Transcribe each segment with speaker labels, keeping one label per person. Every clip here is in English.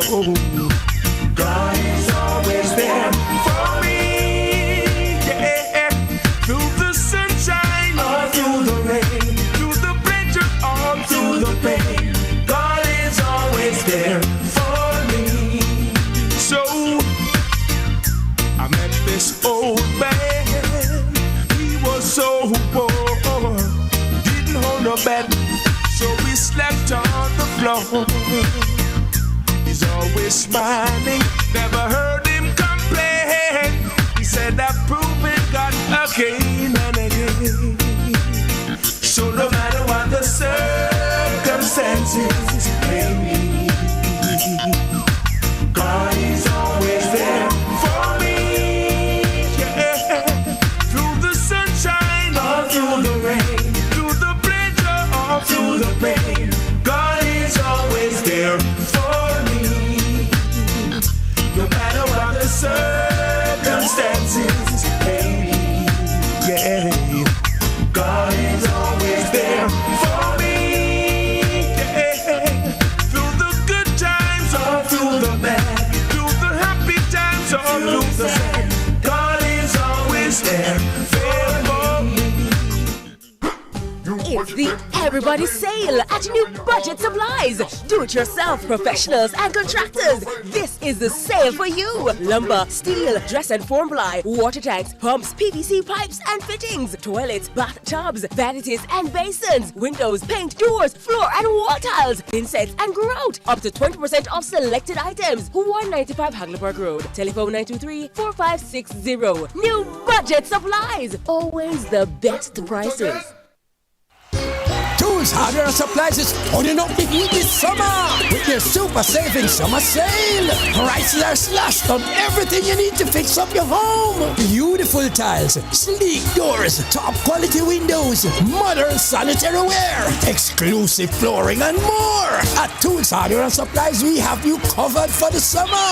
Speaker 1: God is always there for me, yeah. Through the sunshine or through the rain, through the pleasure or through the pain, God is always there for me. So I met this old man, he was so poor, didn't hold no bed, so we slept on the floor. He's always smiling, never heard him complain. He said I've proven God again and again. So no matter what the circumstances may be, God is always there for me, yeah. Through the sunshine or through the rain, through the pleasure or through the pain, God is always there for me. No matter what the circumstances may be, yeah. God is always there for me, yeah. Through the good times or through the bad, through the happy times or through the sad, God is always there for me.
Speaker 2: It's the Everybody Sale at New Budget Supplies. Do-it-yourself professionals and contractors. This is the sale for you. Lumber, steel, dress and form ply, water tanks, pumps, PVC pipes and fittings, toilets, bathtubs, vanities and basins, windows, paint, doors, floor and wall tiles, insets and grout. Up to 20% off selected items. 195 Hagleyburg Road. Telephone 923-4560. New Budget Supplies. Always the best prices.
Speaker 3: Tools, Hardware and Supplies is holding up the heat this summer with their super saving summer sale. Prices are slashed on everything you need to fix up your home. Beautiful tiles, sleek doors, top quality windows, modern sanitary ware, exclusive flooring and more. At Tools, Hardware and Supplies, we have you covered for the summer.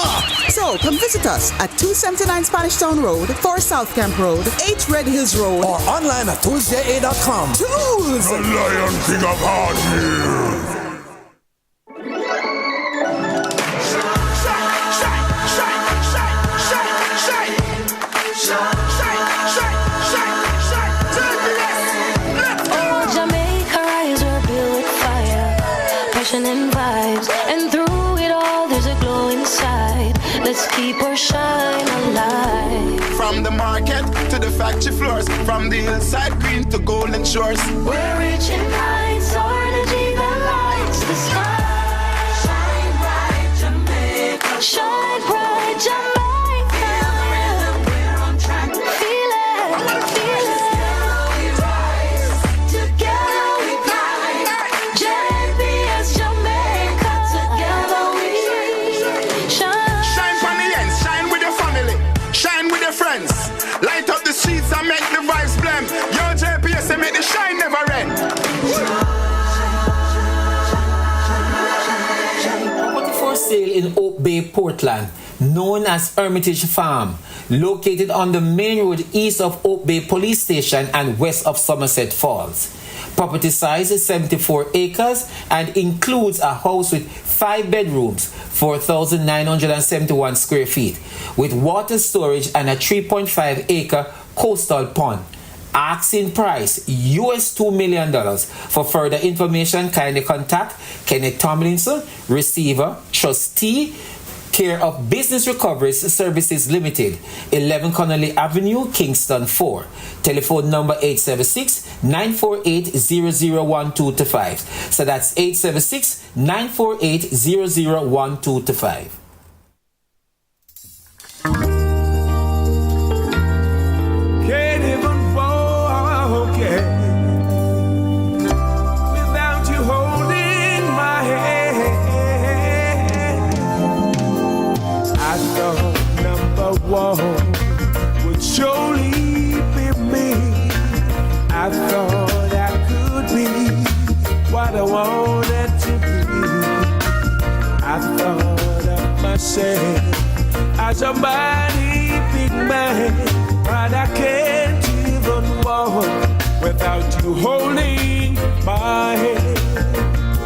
Speaker 4: So come visit us at 279 Spanish Town Road, 4 South Camp Road, 8 Red Hills Road,
Speaker 3: or online at toolsja.com.
Speaker 4: Tools!
Speaker 1: The Lion King of Hardware.
Speaker 5: And vibes, and through it all there's a glow inside. Let's keep our shine alive.
Speaker 6: From the market to the factory floors, from the hillside green to golden shores,
Speaker 5: we're reaching heights, our energy that lights the sky. Shine bright, Jamaica. Shine bright, Jamaica. Feel the rhythm, we're on track. Feel it, feel it. Together we climb. JPS Jamaica. Together we shine.
Speaker 6: Shine from the ends, shine with your family, shine with your friends. Light up the streets and make the vibes blend. Your JPS and make the shine never end.
Speaker 7: Property for sale in Oak Bay, Portland, known as Hermitage Farm, located on the main road east of Oak Bay Police Station and west of Somerset Falls. Property size is 74 acres and includes a house with 5 bedrooms, 4,971 square feet, with water storage and a 3.5 acre coastal pond. Asking price US $2 million. For further information, kindly contact Kenneth Tomlinson, receiver, trustee, care of Business Recovery Services Limited, 11 Connolly Avenue, Kingston 4. Telephone number 876-948-001225. So that's 876-948-001225.
Speaker 1: Can't even walk, yeah, without you holding my hand. I thought number one would surely be me. I thought I could be what I wanted to be. I thought of myself as a mighty big man, but I can't even walk without you holding my hand.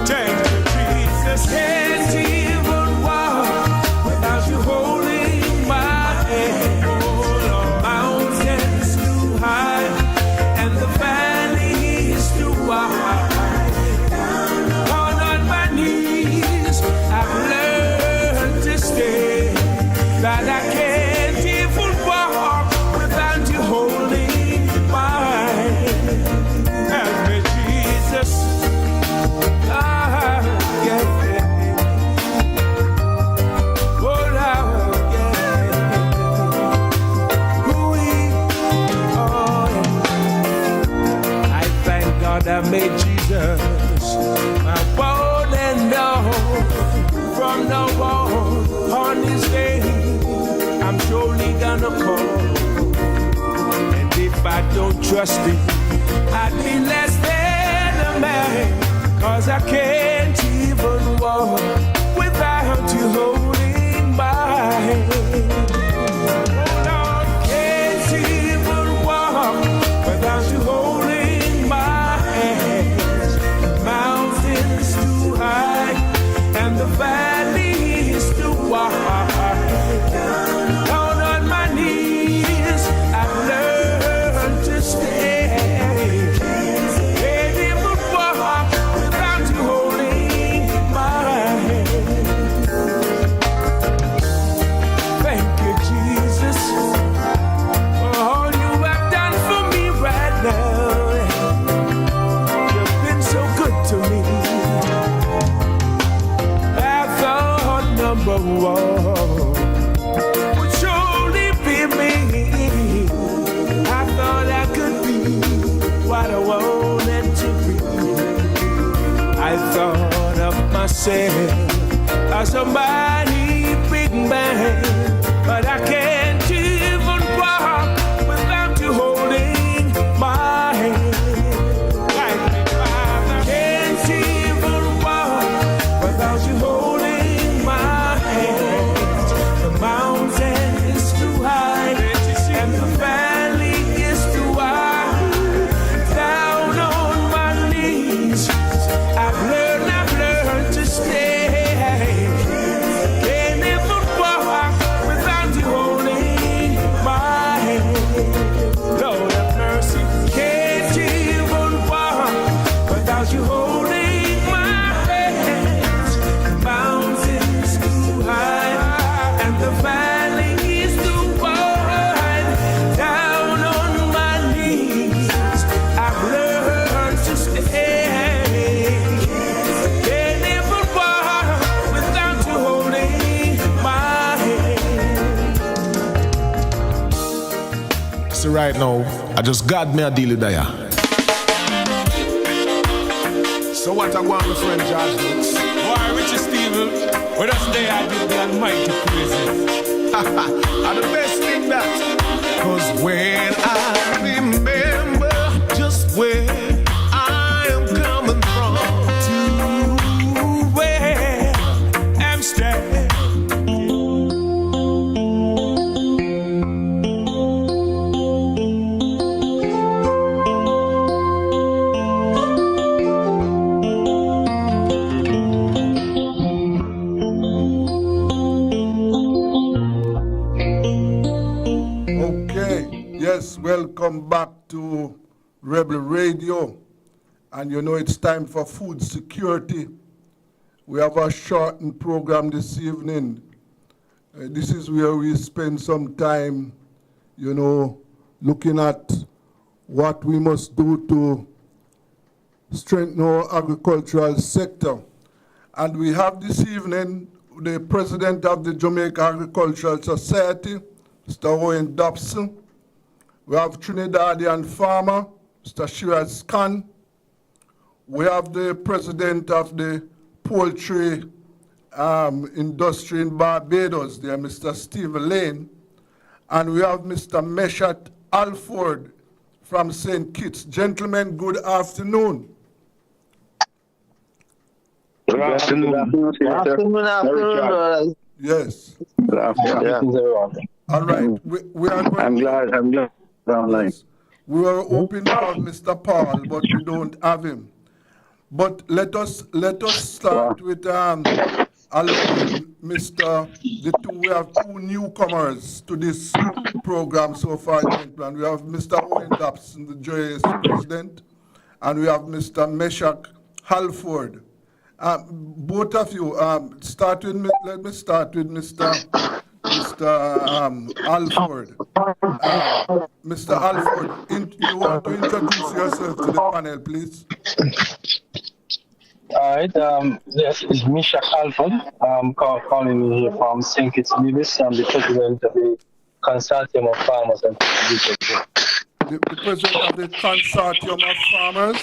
Speaker 1: Thank you, Jesus. Can't even walk made Jesus my one and all. From now on this day, I'm surely gonna call. And if I don't trust it, I'd be less than a man. Cause I can't even walk without you holding my hand. Oh Lord, can't even walk without you holding my hand. The mountain's too high and the valley is too wide. Down on my knees, I've learned to stay. Can't even walk without you holding my hand. Thank you, Jesus, for all you have done for me right now. You've been so good to me. I thought number one would surely be me. I thought I could be what I wanted to be. I thought of myself as a mighty big man, but I can't even walk without you holding my hand. Like me, Father, can't even walk without you holding my hand. The mountain is too high and the valley is too wide. Down on my knees, I've learned to stay. Can't even walk without you holding my hand. Lord have mercy, can't even walk without you holding my hand. The mountain's too high and the valley is too wide. Down on my knees, I've learned to stay. Can't even walk without you holding my hand.
Speaker 8: So right now, I just got me a deal with there.
Speaker 1: So what I want, my friend George Looks? Why, Richie Steven, with us there I give the Almighty praises.
Speaker 8: And the best thing that,
Speaker 1: Cause when I remember just where I am coming from to where I'm standing,
Speaker 9: Okay, yes, welcome back to Rebel Radio. And you know it's time for food security. We have a shortened program this evening. This is where we spend some time, you know, looking at what we must do to strengthen our agricultural sector. And we have this evening the president of the Jamaica Agricultural Society, Mr. Owen Dobson. We have Trinidadian farmer, Mr. Shiraz Khan. We have the president of the poultry industry in Barbados, there, Mr. Stephen Lane. And we have Mr. Meshat Alford from St. Kitts. Gentlemen, good afternoon.
Speaker 10: Good afternoon. Good afternoon.
Speaker 9: Yes.
Speaker 10: Good afternoon.
Speaker 9: All right. We are going
Speaker 10: I'm glad. Online.
Speaker 9: Yes. We were hoping to have Mr. Paul, but we don't have him. But let us start with allowing Mr. We have two newcomers to this program so far, gentlemen. We have Mr. Owen Dobson, the JS president, and we have Mr. Meshat Halford. Both of you, let me start with Mr. Alford. Mr. Alford, you want to introduce yourself to the panel, please?
Speaker 11: All right. Yes, it's Meshat Alford. I'm calling you here from St. Kitts Nevis. I'm the president of the Consortium of Farmers and Producers.
Speaker 9: The president of the Consortium of Farmers?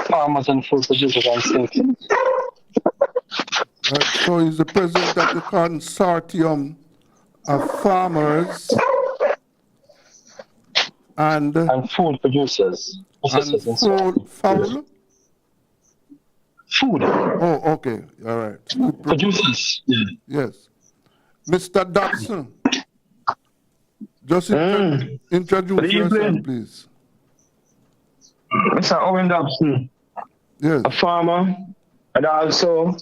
Speaker 11: Farmers and food producers and thinking.
Speaker 9: So he's the president of the consortium of farmers and
Speaker 11: food producers.
Speaker 9: and fowl.
Speaker 11: Food.
Speaker 9: Oh, okay. All right. Food
Speaker 11: producers.
Speaker 9: Yes. Mr. Dobson, just introduce yourself, please.
Speaker 10: Mr. Owen Dobson.
Speaker 9: Yes.
Speaker 10: A farmer and also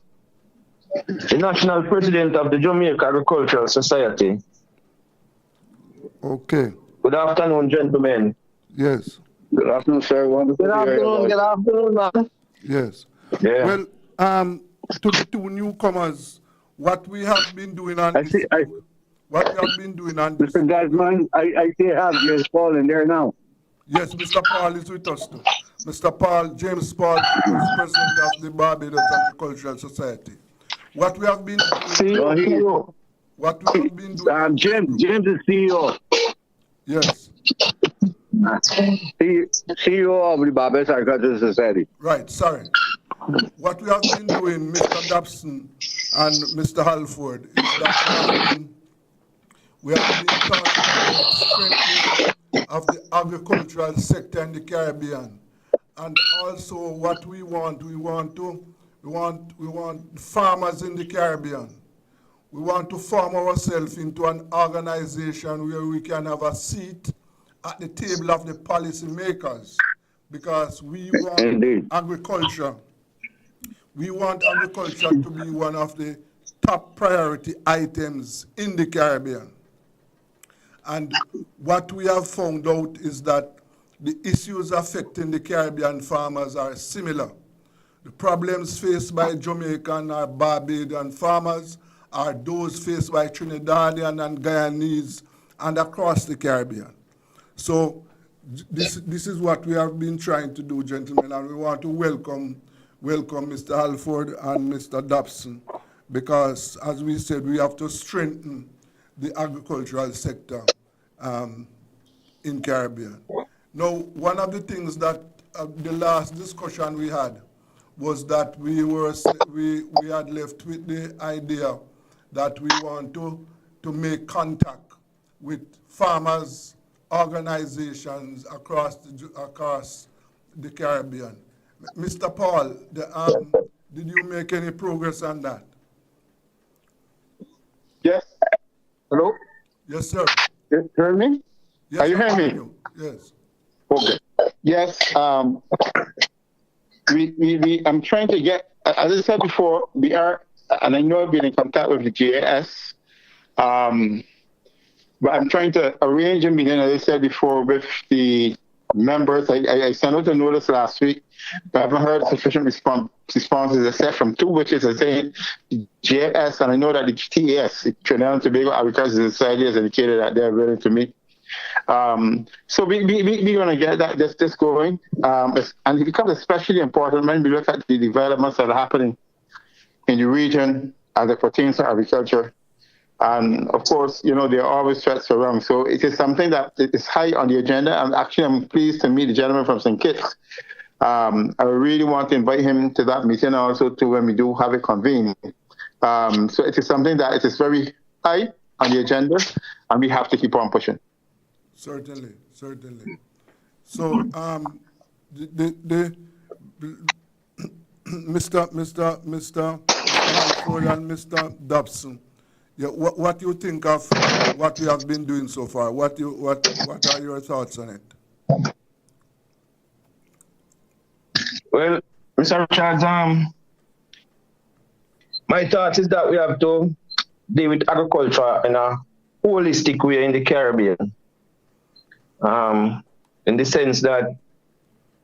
Speaker 10: the national president of the Jamaica Agricultural Society.
Speaker 9: Okay.
Speaker 10: Good afternoon, gentlemen.
Speaker 9: Yes.
Speaker 10: Good afternoon, sir. Wonderful. Good afternoon, man.
Speaker 9: Yes.
Speaker 10: Yeah.
Speaker 9: Well, to the two newcomers, what we have been doing on this. What we have been doing on this.
Speaker 12: Mr. Desmond, I see James Paul in there now.
Speaker 9: Yes, Mr. Paul is with us too. Mr. Paul, James Paul, is president of the Barbados Agricultural Society. What we have been doing. What we have been doing.
Speaker 12: James is CEO.
Speaker 9: Yes.
Speaker 12: CEO of the Barbados Agricultural Society.
Speaker 9: Right, sorry. What we have been doing, Mr. Dobson and Mr. Halford, is that we have been talking about strengthening of the agricultural sector in the Caribbean. And also what we want farmers in the Caribbean. We want to form ourselves into an organization where we can have a seat at the table of the policy makers, because we want agriculture. We want agriculture to be one of the top priority items in the Caribbean. And what we have found out is that the issues affecting the Caribbean farmers are similar. The problems faced by Jamaican or Barbadian farmers are those faced by Trinidadian and Guyanese and across the Caribbean. So this is what we have been trying to do, gentlemen, and we want to welcome Mr. Halford and Mr. Dobson, because, as we said, we have to strengthen the agricultural sector in Caribbean. Now, one of the things that the last discussion we had was that we had left with the idea that we want to make contact with farmers, organizations across the Caribbean. Mr. Paul, did you make any progress on that?
Speaker 13: Yes. Hello?
Speaker 9: Yes, sir.
Speaker 13: You hear me?
Speaker 9: Yes,
Speaker 13: are you hearing me?
Speaker 9: Yes.
Speaker 13: Okay. Yes. I'm trying to get, as I said before, we are, and I know I've been in contact with the JS, but I'm trying to arrange a meeting, as I said before, with the members. I sent out a notice last week, but I haven't heard sufficient responses except from two, which is saying the JS, and I know that the TAS, the Trinidad and Tobago Agricultural Society, has indicated that they're willing to meet. So we're going to get this going, and it becomes especially important when we look at the developments that are happening in the region as it pertains to agriculture. And of course, there are always threats around. So it is something that is high on the agenda. And actually, I'm pleased to meet the gentleman from St. Kitts. I really want to invite him to that meeting also too when we do have it convened. So it is something that it is very high on the agenda, and we have to keep on pushing.
Speaker 9: Certainly. So, Mr. Halford and Mr. Dobson, what do you think of what we have been doing so far? What are your thoughts on it?
Speaker 10: Well, Mr. Richards, my thought is that we have to deal with agriculture in a holistic way in the Caribbean. In the sense that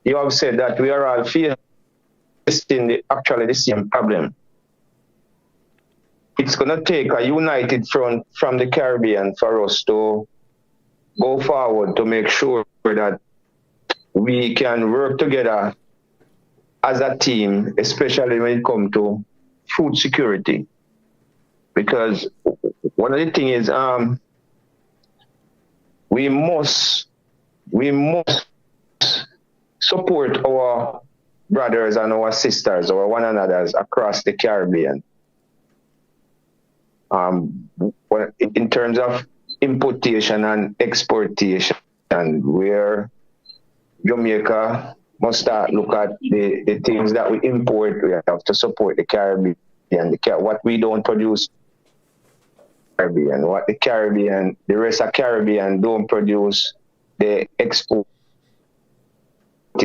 Speaker 10: you have said that we are all facing actually the same problem. It's going to take a united front from the Caribbean for us to go forward to make sure that we can work together as a team, especially when it comes to food security. Because one of the things is we must support our brothers and our sisters or one another's across the Caribbean. In terms of importation and exportation, where Jamaica must start look at the things that we import. We have to support the Caribbean. What we don't produce, Caribbean. What the rest of Caribbean don't produce, they export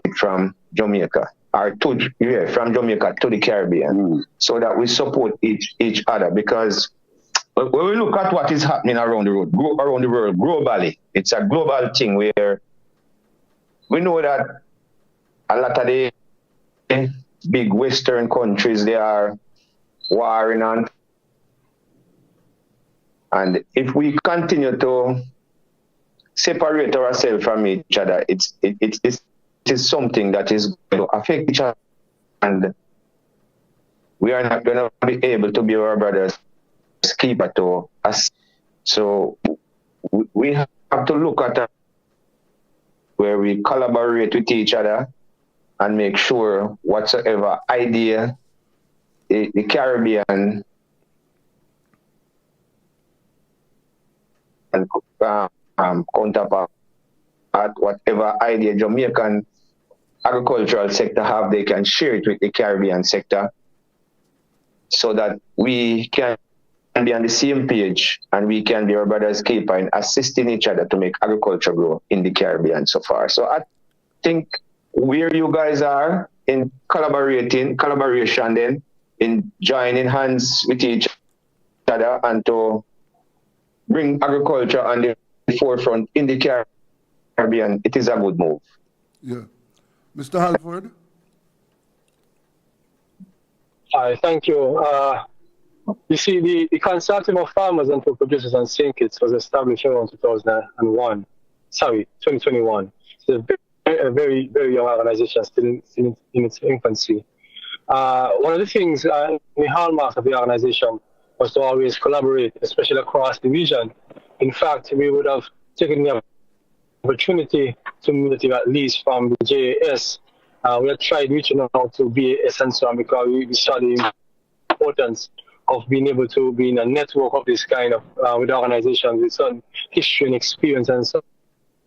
Speaker 10: it from Jamaica from Jamaica to the Caribbean, so that we support each other. Because when we look at what is happening around the world globally, it's a global thing where we know that a lot of the big Western countries, they are warring on. And if we continue to separate ourselves from each other, it is something that is going to affect each other. And we are not going to be able to be our brothers' keeper to us. So we have to look at where we collaborate with each other and make sure whatsoever idea the Caribbean and counterpart, whatever idea Jamaican agricultural sector have, they can share it with the Caribbean sector, so that we can be on the same page and we can be our brothers' keeper in assisting each other to make agriculture grow in the Caribbean so far. So I think where you guys are in collaboration then, in joining hands with each other and to bring agriculture on the forefront in the Caribbean, it is a good move.
Speaker 9: Yeah. Mr. Halford?
Speaker 11: Hi, thank you. You see, the Consortium of Farmers and Food Producers and Syndicats was established around 2021. 2021. It's a very, very young organization, still in its infancy. One of the things, the hallmarks of the organization was to always collaborate, especially across division. In fact, we would have taken the opportunity to meet at least from the JAS. We had tried reaching out to BAS and so on, because we saw the importance of being able to be in a network of this kind of with organizations with certain history and experience and so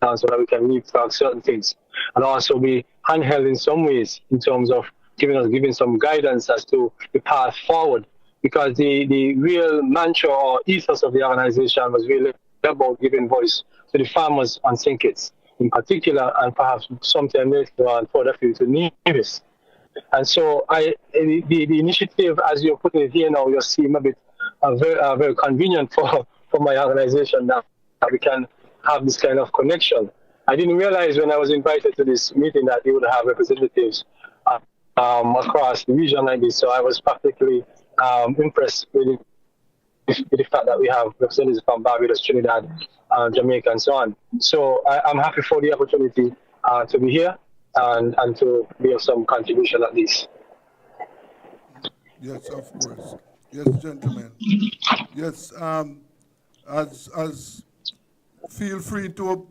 Speaker 11: on, so that we can leapfrog certain things and also be handheld in some ways in terms of giving some guidance as to the path forward. Because the real mantra or ethos of the organization was really about giving voice to the farmers and syndicats in particular, and perhaps sometime later on further to Nevis. And so the initiative, as you're putting it here now, you seem a bit very convenient for my organization now, that we can have this kind of connection. I didn't realize when I was invited to this meeting that you would have representatives across the region like this. So I was particularly impressed with the fact that we have representatives from Barbados, Trinidad, Jamaica, and so on. So I'm happy for the opportunity to be here and to be of some contribution at least.
Speaker 9: Yes, of course. Yes, gentlemen. Yes, as feel free to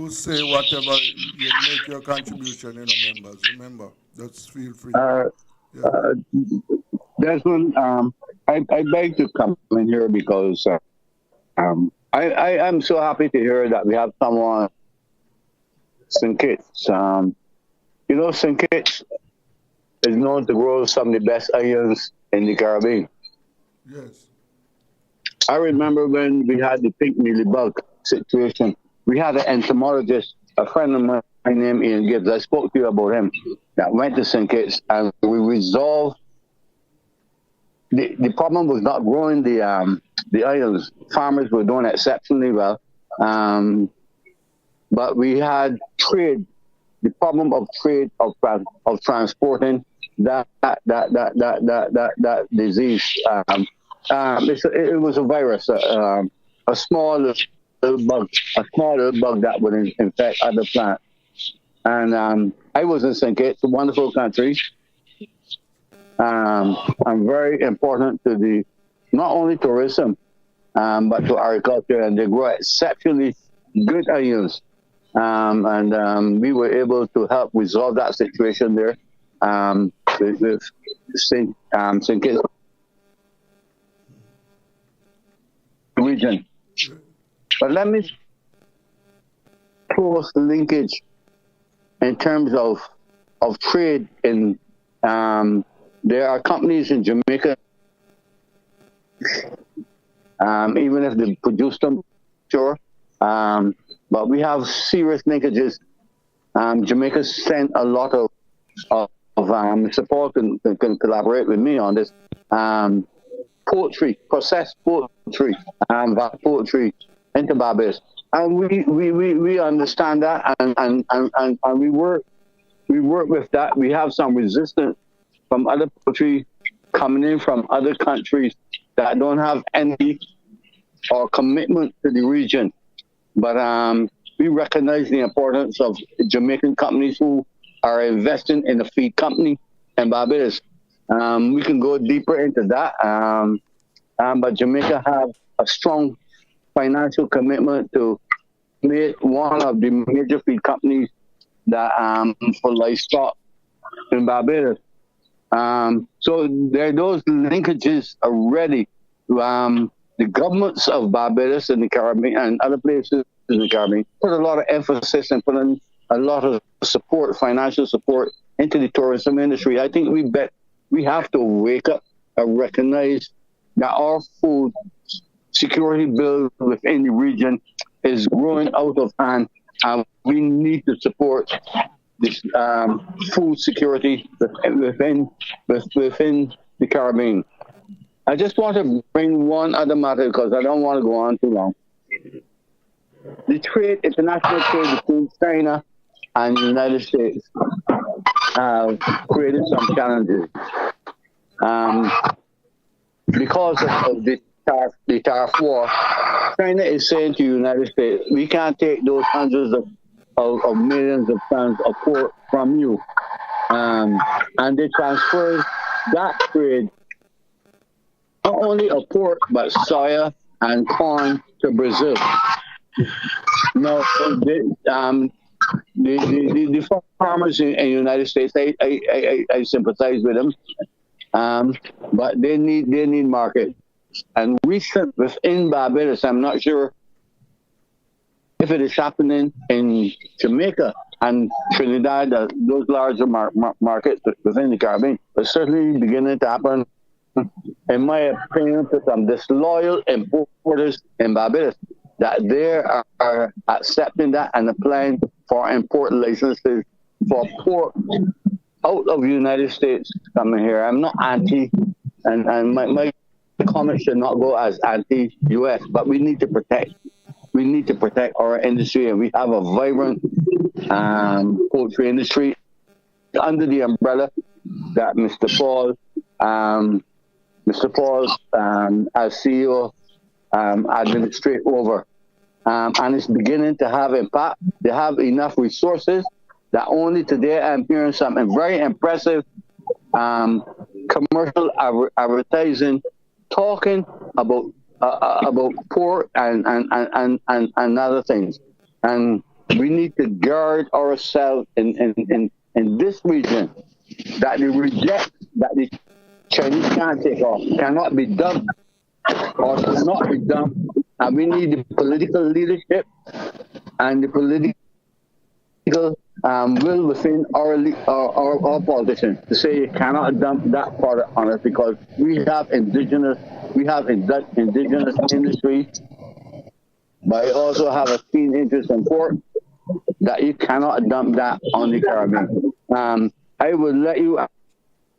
Speaker 9: say whatever you make your contribution, members. Remember, just feel free.
Speaker 12: Desmond, I beg to come in here because I am so happy to hear that we have someone, St. Kitts. St. Kitts is known to grow some of the best onions in the Caribbean.
Speaker 9: Yes.
Speaker 12: I remember when we had the pink mealybug situation, we had an entomologist, a friend of mine named Ian Gibbs. I spoke to you about him, that went to St. Kitts, and we resolved. The problem was not growing the onions. Farmers were doing exceptionally well, but we had trade. The problem of trade of transporting that disease. It was a virus, a small little bug that would infect other plants. And I was in St. Kitts, a wonderful country. And very important to not only tourism, but to agriculture, and they grow exceptionally good onions. and we were able to help resolve that situation there with St. Kitts region. But let me close the linkage in terms of trade in there are companies in Jamaica, even if they produce them, sure. But we have serious linkages. Jamaica sent a lot of Mr. Paul can collaborate with me on this. Poultry, processed poultry, poultry into Barbados. And we understand that and we work with that. We have some resistance from other poultry coming in from other countries that don't have any or commitment to the region. But we recognize the importance of Jamaican companies who are investing in a feed company in Barbados. We can go deeper into that. But Jamaica have a strong financial commitment to make one of the major feed companies that for livestock in Barbados. So there are those linkages already. The governments of Barbados and the Caribbean and other places in the Caribbean put a lot of emphasis and put in a lot of support, financial support into the tourism industry. I think we have to wake up and recognize that our food security bill within the region is growing out of hand, and we need to support this food security within the Caribbean. I just want to bring one other matter because I don't want to go on too long. The international trade between China and the United States have created some challenges. Because of the tariff war, China is saying to the United States, we can't take those hundreds of millions of tons of pork from you. And they transfer that trade, not only of pork, but soya and corn to Brazil. Now, the farmers in the United States, I sympathize with them, but they need market. And recent within Barbados, I'm not sure if it is happening in Jamaica and Trinidad, those larger markets within the Caribbean, but certainly beginning to happen, in my opinion, to some disloyal importers in Barbados, that they are accepting that and applying for import licenses for pork out of the United States coming here. I'm not anti, and my comments should not go as anti-US, but we need to protect our industry, and we have a vibrant poultry industry under the umbrella that Mr. Paul as CEO administrate over, and it's beginning to have impact. They have enough resources that only today I'm hearing something very impressive commercial advertising talking about pork and other things, and we need to guard ourselves in this region that the reject that the Chinese can't take off, cannot be dumped or should not be dumped, and we need the political leadership and the political will within our politicians to say you cannot dump that product on us because we have indigenous industry, but we also have a keen interest in pork that you cannot dump that on the Caribbean. I would let you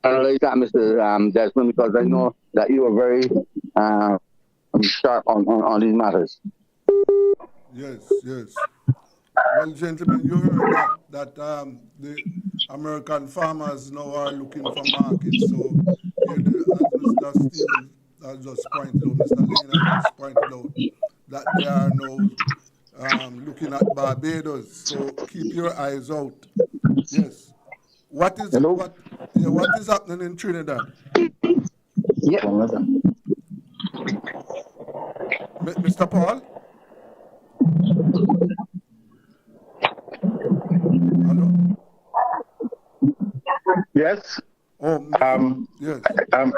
Speaker 12: analyze that, Mr. Desmond, because I know that you are very sharp on these matters.
Speaker 9: Yes. Well, gentlemen, you heard that the American farmers now are looking for markets. So, as Mr. Steve has just pointed out, Mr. Lane has just pointed out, that they are now looking at Barbados. So keep your eyes out. Yes. What is happening in Trinidad?
Speaker 12: Yeah.
Speaker 9: Mr. Paul?
Speaker 13: Yes.
Speaker 9: Yes.
Speaker 13: I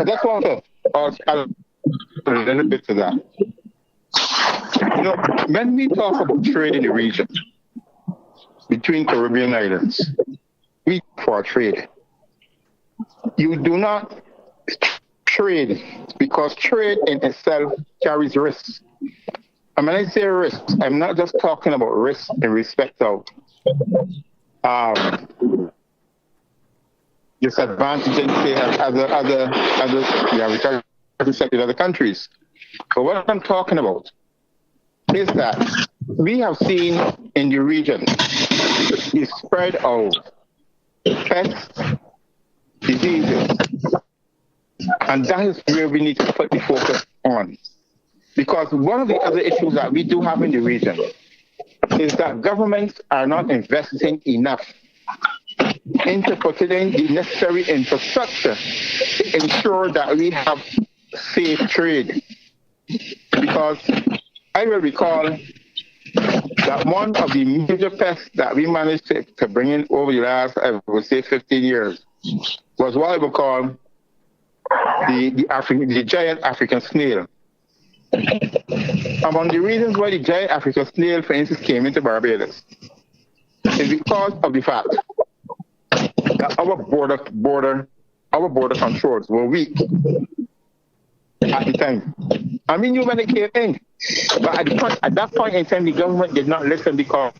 Speaker 13: just want to add a little bit to that. You know, when we talk about trade in the region between Caribbean islands, we for trade. You do not trade because trade in itself carries risks. And when I say risks, I'm not just talking about risks in respect of disadvantage in say other other countries. But what I'm talking about is that we have seen in the region the spread of pests, diseases, and that is where we need to put the focus on. Because one of the other issues that we do have in the region is that governments are not investing enough into putting the necessary infrastructure to ensure that we have safe trade. Because I will recall that one of the major pests that we managed to bring in over the last, I would say, 15 years was what I would call the giant African snail. Among the reasons why the giant African snail, for instance, came into Barbados is because of the fact that our border controls were weak at the time. And we knew when they came in. But at that point in time, the government did not listen because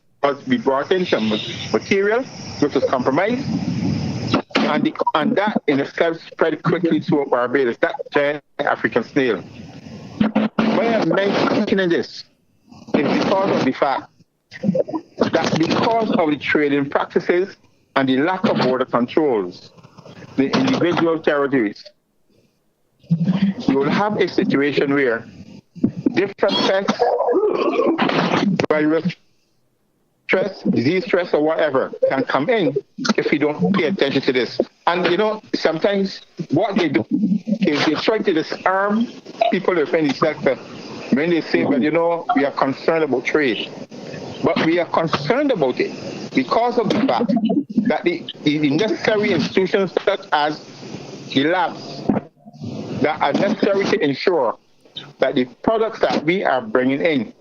Speaker 13: we brought in some material which was compromised. And that in itself spread quickly to Barbados, that giant African snail. Why I'm mentioning this is because of the fact that because of the trading practices and the lack of border controls, the individual territories, you will have a situation where different pests, virus stress, disease stress, or whatever can come in if you don't pay attention to this. And you know, sometimes what they do is they try to disarm people within the sector when they say, well, you know, we are concerned about trade. But we are concerned about it because of the fact that the necessary institutions such as the labs that are necessary to ensure that the products that we are bringing in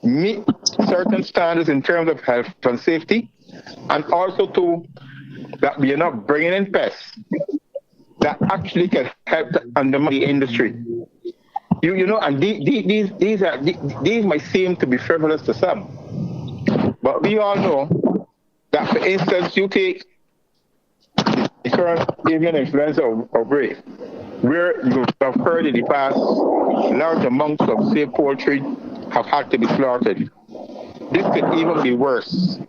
Speaker 13: meet certain standards in terms of health and safety, and also to that we are not bringing in pests that actually can help to undermine the industry. You know, and these might seem to be frivolous to some, but we all know that, for instance, you take the current avian influenza outbreak, where you have heard in the past large amounts of, say, poultry have had to be slaughtered. This could even be worse.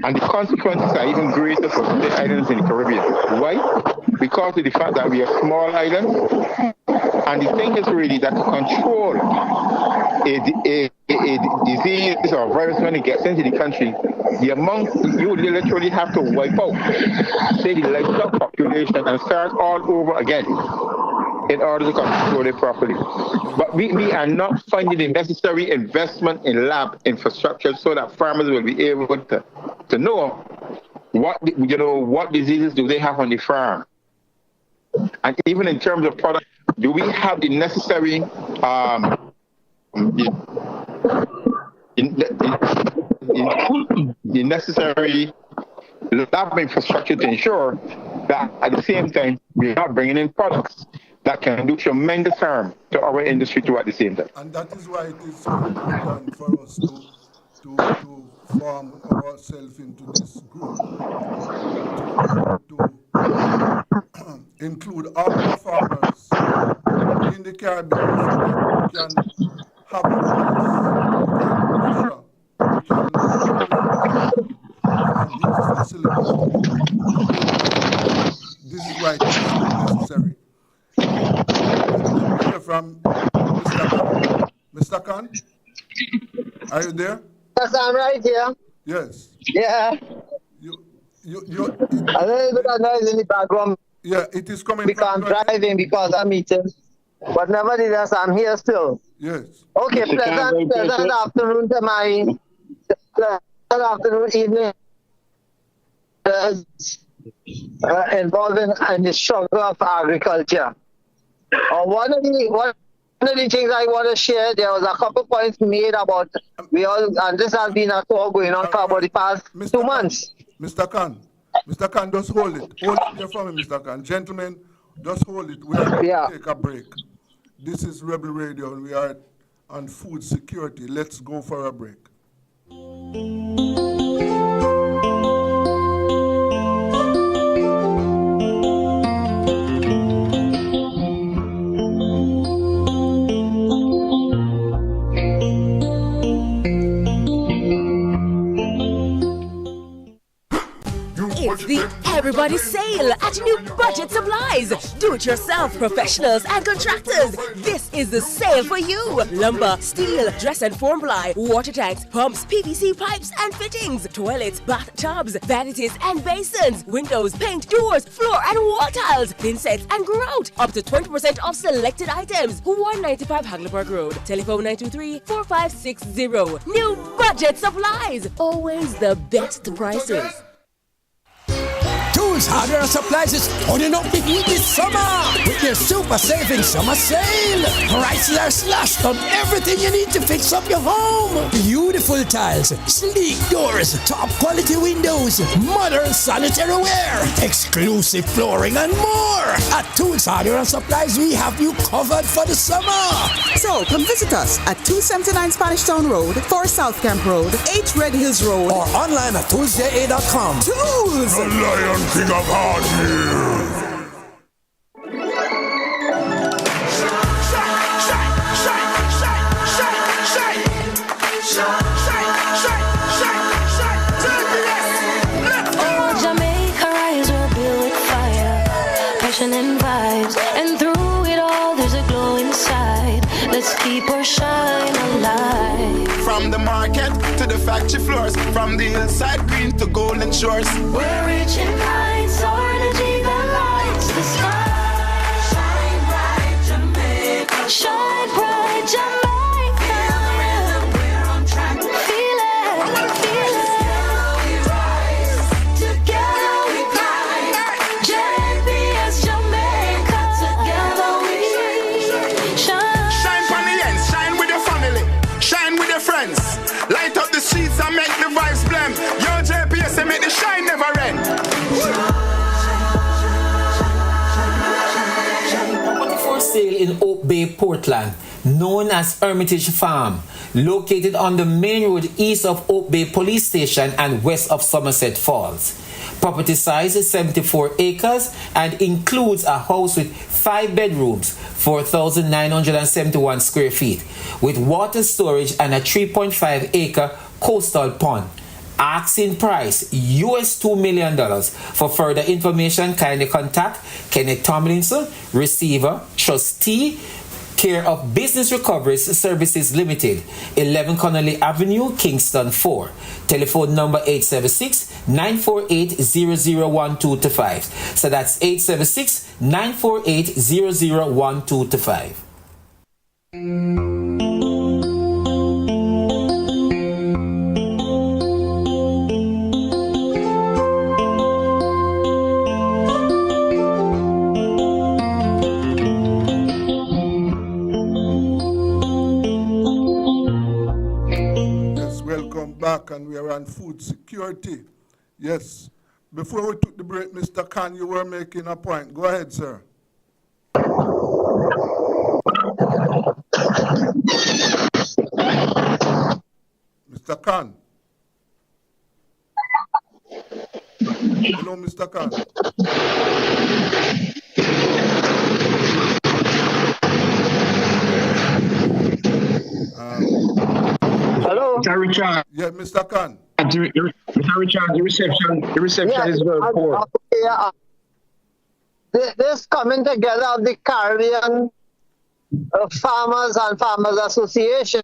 Speaker 13: And the consequences are even greater for the islands in the Caribbean. Why? Because of the fact that we are small islands. And the thing is really that to control a disease or virus when it gets into the country, the amount you literally have to wipe out, say, the livestock population and start all over again in order to control it properly. But we are not finding the necessary investment in lab infrastructure so that farmers will be able to know what diseases do they have on the farm. And even in terms of product, do we have the necessary the necessary lab infrastructure to ensure that at the same time we're not bringing in products that can do tremendous harm to our industry too at the same time.
Speaker 9: And that is why it is so important for us to form ourselves into this group, to include all the farmers in the Caribbean so that we can have a voice, we can from these facilities. This is why it is so necessary. Hear from Mr. Khan. Mr. Khan, are you there?
Speaker 14: Yes, I'm right here.
Speaker 9: Yes.
Speaker 14: Yeah.
Speaker 9: You
Speaker 14: a little bit of noise in the background.
Speaker 9: Yeah, it is coming
Speaker 14: because I'm driving because I'm eating. But nevertheless, I'm here still.
Speaker 9: Yes.
Speaker 14: Okay, pleasant afternoon to my pleasant afternoon, evening. involved in the struggle of agriculture. One of the things I want to share, there was a couple points made about and this has been a talk going on for about the past 2 months.
Speaker 9: Mr. Khan, just hold it. Hold it here for me, Mr. Khan. Gentlemen, just hold it. We are going to take a break. This is Rebel Radio, and we are on food security. Let's go for a break.
Speaker 2: It's the Everybody Sale at New Budget Supplies. Do-it-yourself professionals and contractors. This is the sale for you. Lumber, steel, dress and form ply, water tanks, pumps, PVC pipes and fittings, toilets, bathtubs, vanities and basins, windows, paint, doors, floor and wall tiles, thin sets and grout. Up to 20% off selected items. 195 Hagleyburg Road. Telephone 923-4560. New Budget Supplies. Always the best prices.
Speaker 3: Tools, hardware, and supplies is turning up the heat this summer with their super saving summer sale. Prices are slashed on everything you need to fix up your home. Beautiful tiles, sleek doors, top quality windows, modern sanitary ware, exclusive flooring, and more. At Tools, hardware, and supplies, we have you covered for the summer.
Speaker 4: So come visit us at 279 Spanish Town Road, 4 South Camp Road, 8 Red Hills Road,
Speaker 3: or online at toolsja.com.
Speaker 4: Tools!
Speaker 1: The Lion King of Hardware.
Speaker 5: Oh, Jamaica rise, we're built with fire, passion and vibes, and through it all there's a glow inside. Let's keep our shine alive.
Speaker 6: From the market to the factory floors, from the hillside green to golden shores.
Speaker 5: We're reaching heights, our energy that lights the sky. Shine bright, Jamaica. Shine bright, Jamaica. Feel the rhythm, we're on track. Feel it, feel it. Together we rise, together we climb. JPS Jamaica, together we shine.
Speaker 6: Shine from the ends, shine with your family, shine with your friends. Light up the streets and make the vibes blend. Your JPS and make the shine never end.
Speaker 7: Property for sale in Oak Bay, Portland, known as Hermitage Farm, located on the main road east of Oak Bay Police Station and west of Somerset Falls. Property size is 74 acres and includes a house with 5 bedrooms, 4,971 square feet, with water storage and a 3.5 acre coastal pond. Asking price US $2 million. For further information, kindly contact Kenneth Tomlinson, receiver, trustee, care of Business Recovery Services Limited, 11 Connolly Avenue, Kingston 4. Telephone number 876-948-001225. So that's 876-948-001225.
Speaker 9: Back, and we are on food security. Yes. Before we took the break, Mr. Khan, you were making a point. Go ahead, sir. Mr. Khan. Hello, Mr. Khan.
Speaker 14: Hello?
Speaker 13: Mr. Richard.
Speaker 9: Yeah, Mr. Khan.
Speaker 13: Mr. Richard, the reception is very poor.
Speaker 14: This coming together of the Caribbean Farmers and Farmers Association,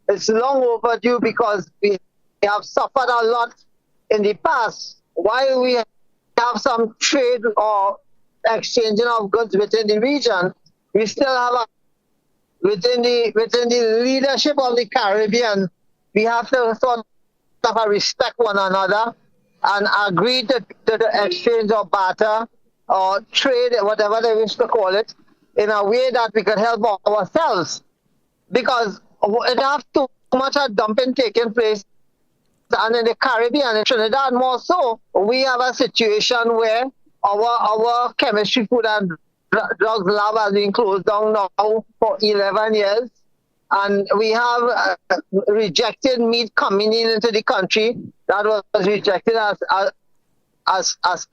Speaker 14: it's long overdue because we have suffered a lot in the past. While we have some trade or exchanging of goods within the region, we still have within the leadership of the Caribbean, we have to sort of respect one another and agree to the exchange or barter or trade, whatever they wish to call it, in a way that we could help ourselves. Because enough too much of dumping taking place, and in the Caribbean, in Trinidad more so, we have a situation where our chemistry, food and drugs lab has been closed down now for 11 years. And we have rejected meat coming into the country that was rejected as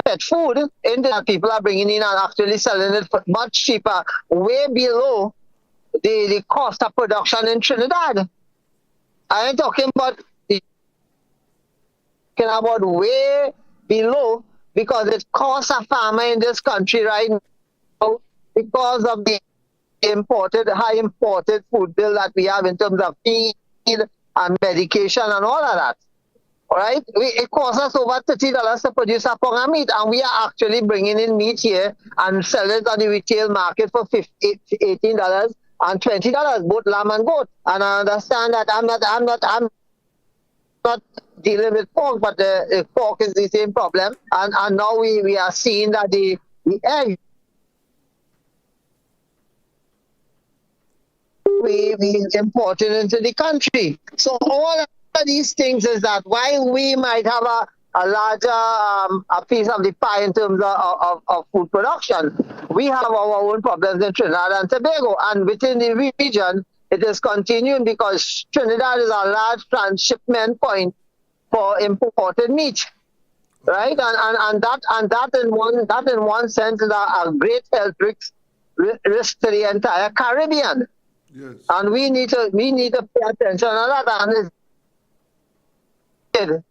Speaker 14: pet food, and that people are bringing in and actually selling it for much cheaper, way below the cost of production in Trinidad. I ain't talking about way below, because it costs a farmer in this country right now because of the high imported food bill that we have in terms of feed and medication and all of that. All right, it costs us over $30 to produce a pound of meat, and we are actually bringing in meat here and selling it on the retail market for $18 and $20, both lamb and goat. And I understand that I'm not dealing with pork, but the pork is the same problem. And now we are seeing that the egg we imported into the country. So all of these things is that while we might have a larger a piece of the pie in terms of food production, we have our own problems in Trinidad and Tobago. And within the region, it is continuing because Trinidad is a large transshipment point for imported meat, right? And that in one sense is a great health risk to the entire Caribbean.
Speaker 9: Yes.
Speaker 14: And we need to pay attention to that. And it's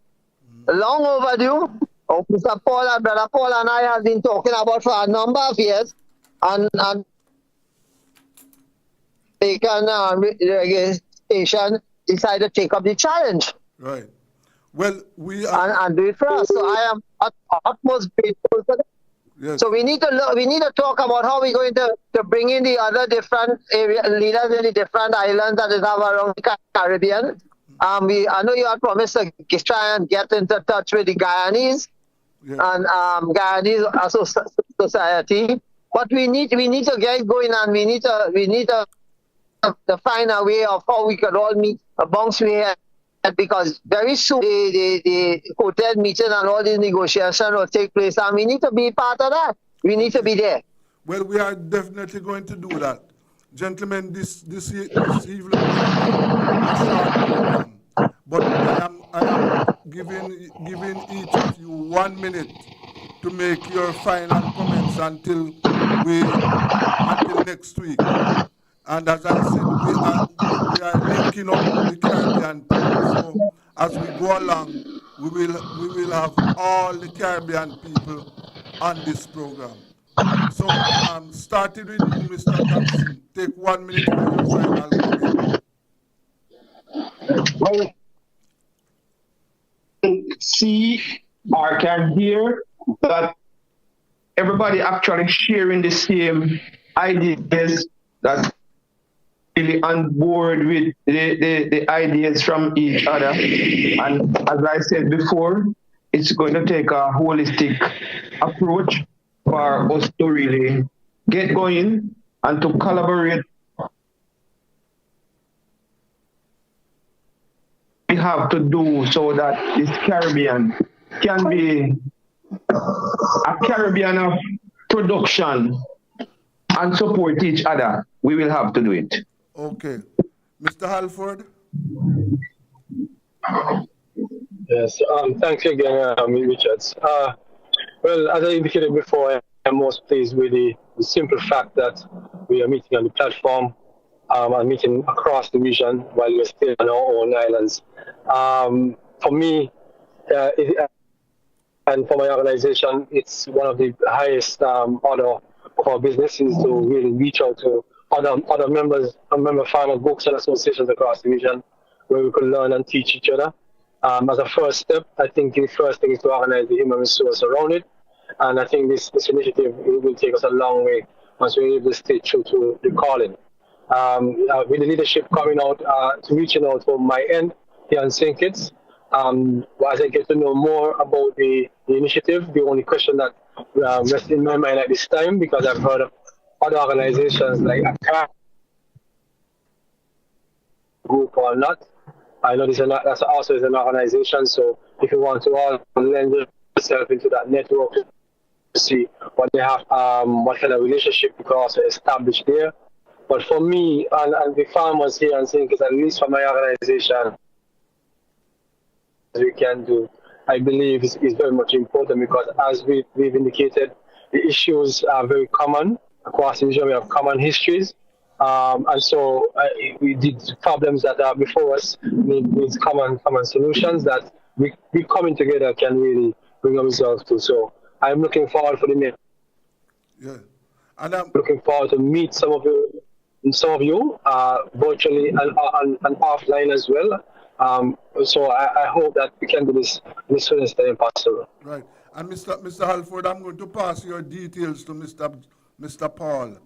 Speaker 14: long overdue. Mr. Paul and Brother Paul and I have been talking about for a number of years, and they can the station decide to take up the challenge.
Speaker 9: Right. Well, we are
Speaker 14: and do it for us. So I am utmost grateful for that.
Speaker 9: Yes.
Speaker 14: So we need to talk about how we're going to bring in the other different leaders in the different islands that is have around the Caribbean. I know you had promised to try and get into touch with the Guyanese and Guyanese Society, but we need to get going, and we need to find a way of how we could all meet amongst here. Because very soon the quoted meeting and all these negotiations will take place, and we need to be part of that. We need to be there.
Speaker 9: Well, we are definitely going to do that. Gentlemen, this evening we have a short program, but I am giving each of you 1 minute to make your final comments until next week. And as I said, we are linking up the Caribbean people. So as we go along, we will have all the Caribbean people on this program. So starting with you, Mr. Thompson, take 1 minute for your final comment.
Speaker 10: Well, see or can hear that everybody actually sharing the same ideas, that really on board with the ideas from each other. And as I said before, it's going to take a holistic approach for us to really get going and to collaborate. We have to do so that this Caribbean can be a Caribbean of production and support each other. We will have to do it.
Speaker 9: Okay. Mr. Halford?
Speaker 11: Yes, thanks again, Richards. Well, as I indicated before, I'm most pleased with the simple fact that we are meeting on the platform and meeting across the region while we're still on our own islands. For me, and for my organization, it's one of the highest order of our business is to really reach out to other members, member farmer groups and associations across the region where we could learn and teach each other. As a first step, I think the first thing is to organize the human resource around it. And I think this initiative will take us a long way once we're able to stay true to the calling. With the leadership coming out, to reaching out from my end here in St. Kitts, as I get to know more about the initiative, the only question that rests in my mind at this time, because I've heard of other organizations like ACAR group or not. I know that's also is an organization, so if you want to all lend yourself into that network to see what they have, what kind of relationship you can also establish there. But for me and the farmers here and saying, at least for my organization, we can do, I believe is very much important, because as we've indicated, the issues are very common across the region. We have common histories. And so we did problems that are before us needs common solutions that we coming together can really bring a result to. So I'm looking forward for the meeting.
Speaker 9: Yeah, and I'm
Speaker 11: looking forward to meet some of you virtually and offline as well. So I hope that we can do this as soon as possible.
Speaker 9: Right, and Mr. Halford, I'm going to pass your details to Mr. Paul.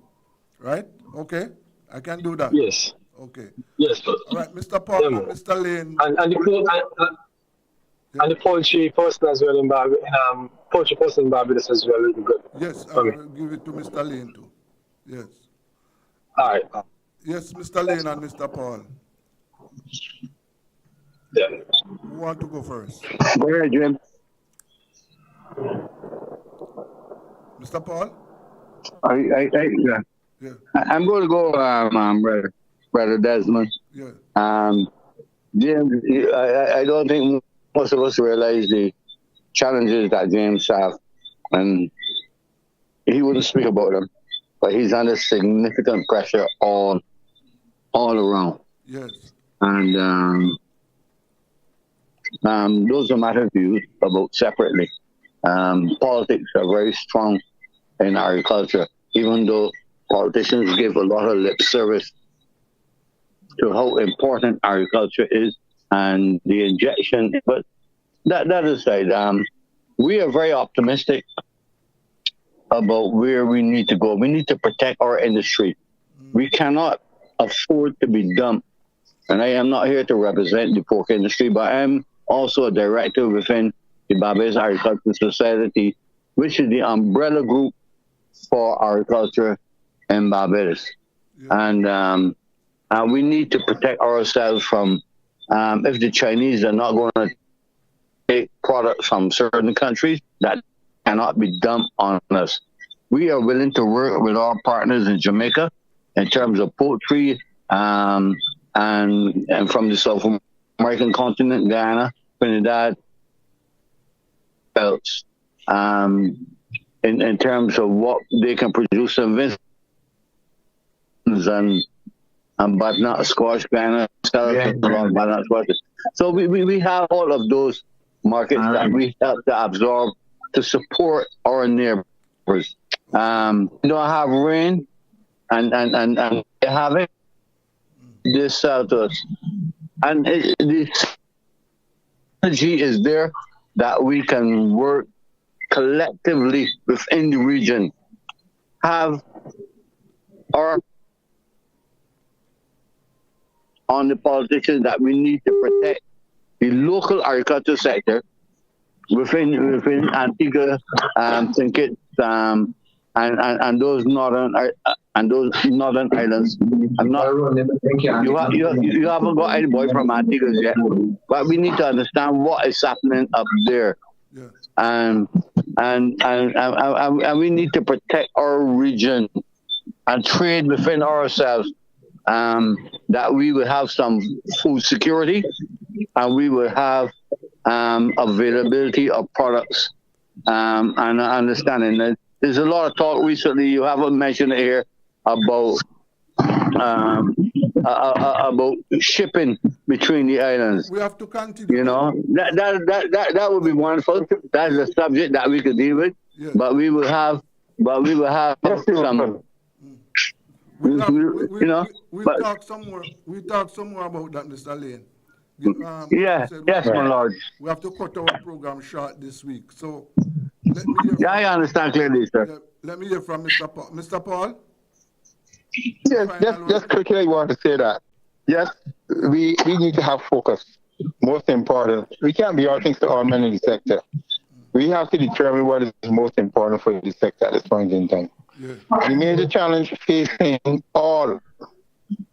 Speaker 9: Right? Okay, I can do that.
Speaker 11: Yes.
Speaker 9: Okay.
Speaker 11: Yes.
Speaker 9: All right, Mr. Paul and Mr. Lane.
Speaker 11: And the poultry person as well in poultry person in Barbados as well will be good.
Speaker 9: Yes, I will give it to Mr. Lane too. Yes.
Speaker 11: All right.
Speaker 9: Yes, Mr. Lane and Mr. Paul.
Speaker 11: Yeah.
Speaker 9: Who want to go first?
Speaker 12: Go ahead, Jim.
Speaker 9: Mr. Paul?
Speaker 12: Yeah. I'm going to go, Brother Desmond.
Speaker 9: Yeah.
Speaker 12: James, I don't think most of us realize the challenges that James have, and he wouldn't speak about them, but he's under significant pressure all around.
Speaker 9: Yes.
Speaker 12: And those are matters views about separately. Politics are very strong in agriculture, even though politicians give a lot of lip service to how important agriculture is and the injection. But that aside, we are very optimistic about where we need to go. We need to protect our industry. We cannot afford to be dumped. And I am not here to represent the pork industry, but I am also a director within the Barbados Agricultural Society, which is the umbrella group for agriculture in Barbados. Yeah. And we need to protect ourselves from, if the Chinese are not going to take products from certain countries, that cannot be dumped on us. We are willing to work with our partners in Jamaica in terms of poultry, and from the South American continent, Guyana, Trinidad, else, in terms of what they can produce in Vincent's and butternut squash, Guyana, butternut squash. So we have all of those markets that we have to absorb to support our neighbors. We don't have rain, and they have it. This to us, and the energy is there that we can work collectively within the region. Have our on the politicians that we need to protect the local agriculture sector within Antigua, St. Kitts, and those northern islands. I'm not. You haven't got any boy from Antigua yet, but we need to understand what is happening up there, and we need to protect our region and trade within ourselves. That we will have some food security, and we will have availability of products, and understanding that there's a lot of talk recently. You haven't mentioned it here about shipping between the islands.
Speaker 9: We have to continue.
Speaker 12: You know, that would be wonderful. That's a subject that we could deal with, but we will have some.
Speaker 9: We'll talk some more. We talk some more about that, Mr. Lane.
Speaker 12: Yes, my lord.
Speaker 9: We have to cut our program short this week. So let me hear
Speaker 12: I understand clearly, sir.
Speaker 9: Let me hear from Mr. Paul. Mr. Paul?
Speaker 13: Yes, just quickly I want to say that. Yes, we need to have focus. most important. We can't be all things to all men in the sector. We have to determine what is most important for the sector at this point in time.
Speaker 9: Yeah.
Speaker 13: And the major challenge facing all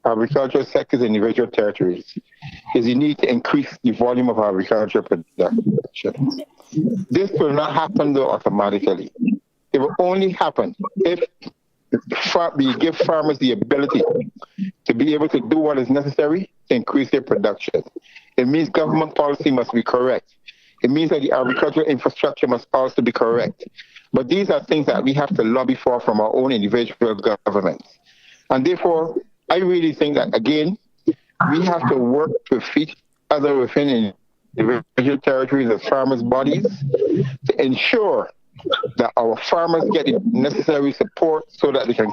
Speaker 13: agricultural sectors in individual territories is the need to increase the volume of agricultural production. This will not happen though automatically. It will only happen if we give farmers the ability to be able to do what is necessary to increase their production. It means government policy must be correct. It means that the agricultural infrastructure must also be correct. But these are things that we have to lobby for from our own individual governments. And therefore, I really think that, again, we have to work with each other within individual territories as farmers' bodies to ensure that our farmers get the necessary support so that they can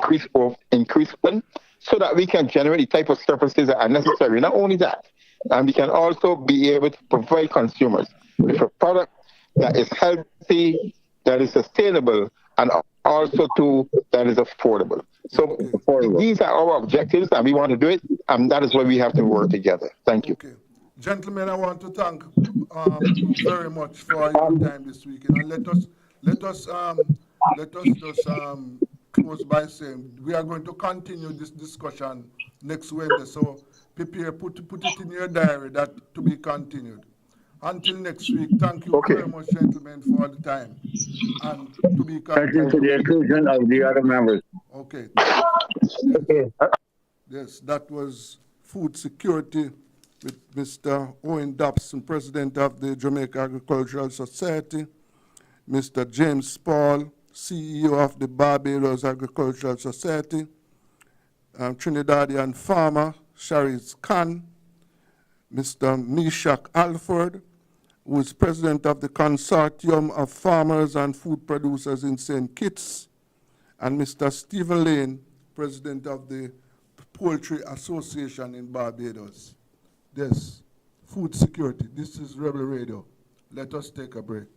Speaker 13: increase them, so that we can generate the type of surpluses that are necessary. Not only that, and we can also be able to provide consumers with a product that is healthy, that is sustainable, and also too that is affordable. So these are our objectives, and we want to do it, and that is why we have to work together. Thank you.
Speaker 9: Okay. Gentlemen, I want to thank you very much for your time this weekend. And let us just close by saying we are going to continue this discussion next Wednesday. So prepare, put it in your diary that to be continued. Until next week, thank you very much, gentlemen, for the time. And to be continued.
Speaker 12: Thank you for the inclusion of the other members.
Speaker 9: Okay. Yes, that was food security with Mr. Owen Dobson, President of the Jamaica Agricultural Society, Mr. James Paul, CEO of the Barbados Agricultural Society, Trinidadian farmer, Sharice Khan, Mr. Meshach Alford, who is President of the Consortium of Farmers and Food Producers in St. Kitts, and Mr. Stephen Lane, President of the Poultry Association in Barbados. Yes, food security. This is Rebel Radio. Let us take a break.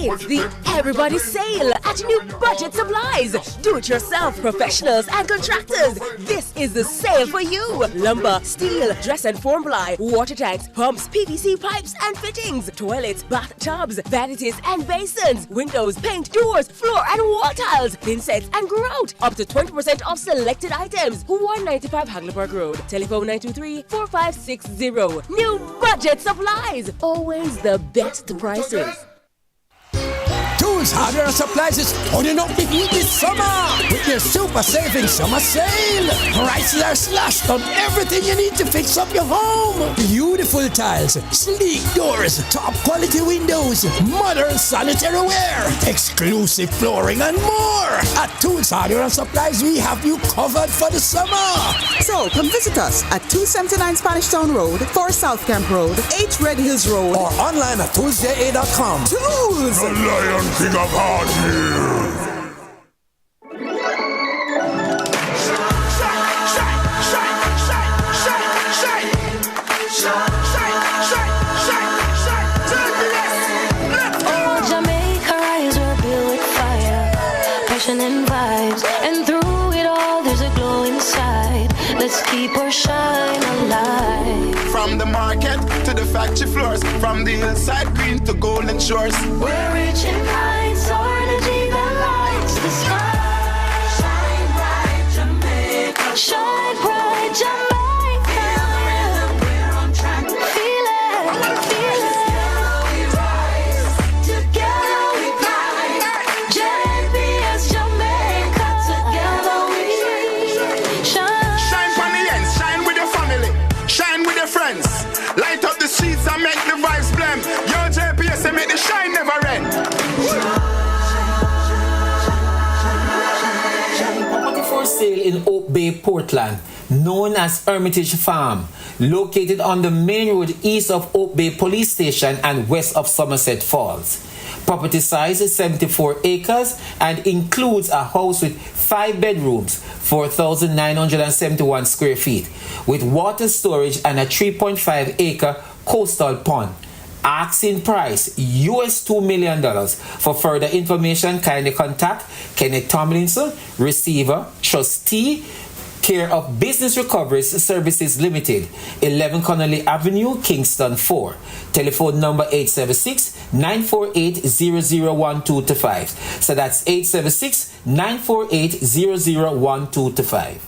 Speaker 2: It's the Everybody Sale at New Budget Supplies. Do-it-yourself professionals and contractors. This is the sale for you. Lumber, steel, dress and form ply, water tanks, pumps, PVC pipes and fittings, toilets, bathtubs, vanities and basins, windows, paint, doors, floor and wall tiles, thin sets and grout. Up to 20% off selected items. 195 Hagleyburg Road. Telephone 923-4560. New Budget Supplies. Always the best prices.
Speaker 3: Tools, hardware, and supplies is turning up the heat this summer with their super saving summer sale. Prices are slashed on everything you need to fix up your home. Beautiful tiles, sleek doors, top quality windows, modern sanitary ware, exclusive flooring, and more. At Tools, hardware, and supplies, we have you covered for the summer.
Speaker 4: So come visit us at 279 Spanish Town Road, 4 South Camp Road, 8 Red Hills Road,
Speaker 3: or online at toolsja.com.
Speaker 4: Tools!
Speaker 1: The Lion King of Hard Hills.
Speaker 5: Oh, Jamaica rise, we're built with fire, passion and vibes, and through it all there's a glow inside. Let's keep our shine alive.
Speaker 6: From the market to the factory floors, from the hillside green to golden shores.
Speaker 5: We're reaching heights, our energy that lights the sky. Shine bright, Jamaica. Shine bright, Jamaica. We're on track. Feel it, feel it. Together we rise. JPS Jamaica. Together we shine.
Speaker 6: Shine for the ends, shine with your family, shine with your friends. Light up the streets and make the vibes blend. Your JPS and make the shine never end.
Speaker 7: Property for sale in Oak Bay, Portland. known as Hermitage Farm, located on the main road east of Oak Bay Police Station and west of Somerset Falls. Property size is 74 acres and includes a house with 5 bedrooms, 4,971 square feet, with water storage and a 3.5 acre coastal pond. Asking price US $2 million. For further information, kindly contact Kenneth Tomlinson, receiver, trustee, care of Business Recovery Services Limited, 11 Connolly Avenue, Kingston 4. Telephone number 876-948-001225. So that's 876-948-001225.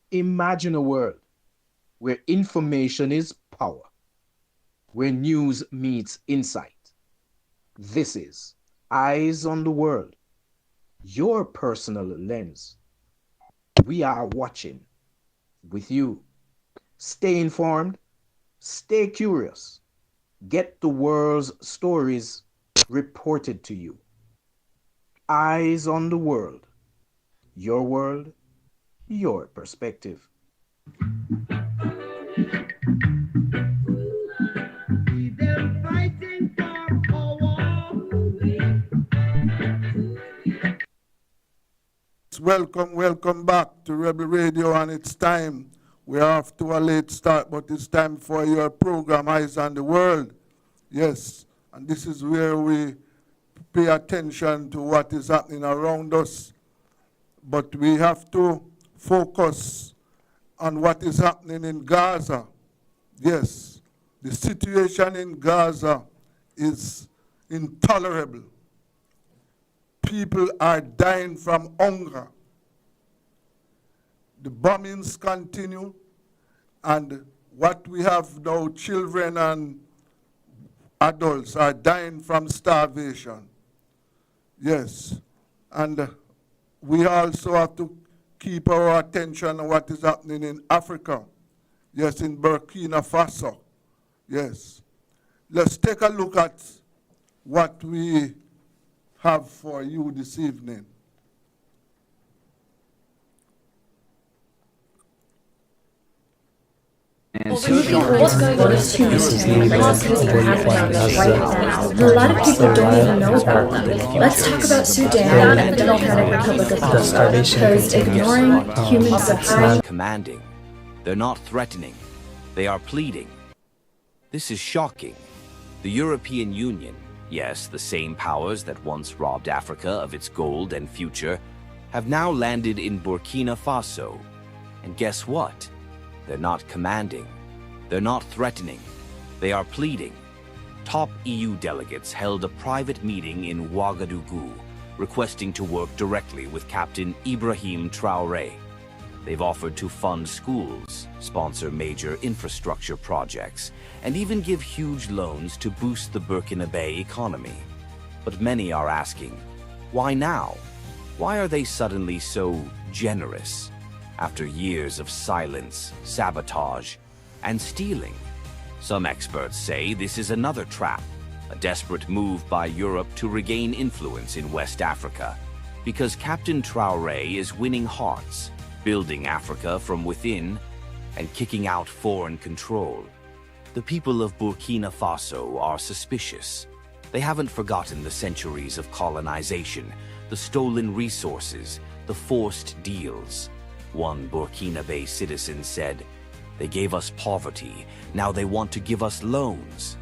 Speaker 15: Imagine a world where information is power, where news meets insight. This is Eyes on the World, your personal lens. We are watching with you. Stay informed, stay curious, get the world's stories reported to you. Eyes on the World, your perspective.
Speaker 9: Welcome back to Rebel Radio, and it's time. We're off to a late start, but it's time for your program, Eyes on the World. Yes, and this is where we pay attention to what is happening around us, but we have to focus on what is happening in Gaza. Yes, the situation in Gaza is intolerable. People are dying from hunger. The bombings continue, and what we have now, children and adults are dying from starvation. Yes, and we also have to keep our attention on what is happening in Africa. Yes, in Burkina Faso. Yes. Let's take a look at what we have for you this evening.
Speaker 16: A lot of people don't even know about them. Let's talk about Sudan and the Democratic Republic of Congo, because ignoring human suffering.
Speaker 17: Commanding. They're not threatening. They are pleading. This is shocking. The European Union, yes, the same powers that once robbed Africa of its gold and future, have now landed in Burkina Faso. And guess what? They're not commanding. They're not threatening. They are pleading. Top EU delegates held a private meeting in Ouagadougou, requesting to work directly with Captain Ibrahim Traoré. They've offered to fund schools, sponsor major infrastructure projects, and even give huge loans to boost the Burkinabe economy. But many are asking, why now? Why are they suddenly so generous? After years of silence, sabotage, and stealing. Some experts say this is another trap, a desperate move by Europe to regain influence in West Africa, because Captain Traoré is winning hearts, building Africa from within, and kicking out foreign control. The people of Burkina Faso are suspicious. They haven't forgotten the centuries of colonization, the stolen resources, the forced deals. One Burkinabe citizen said, "They gave us poverty, now they want to give us loans."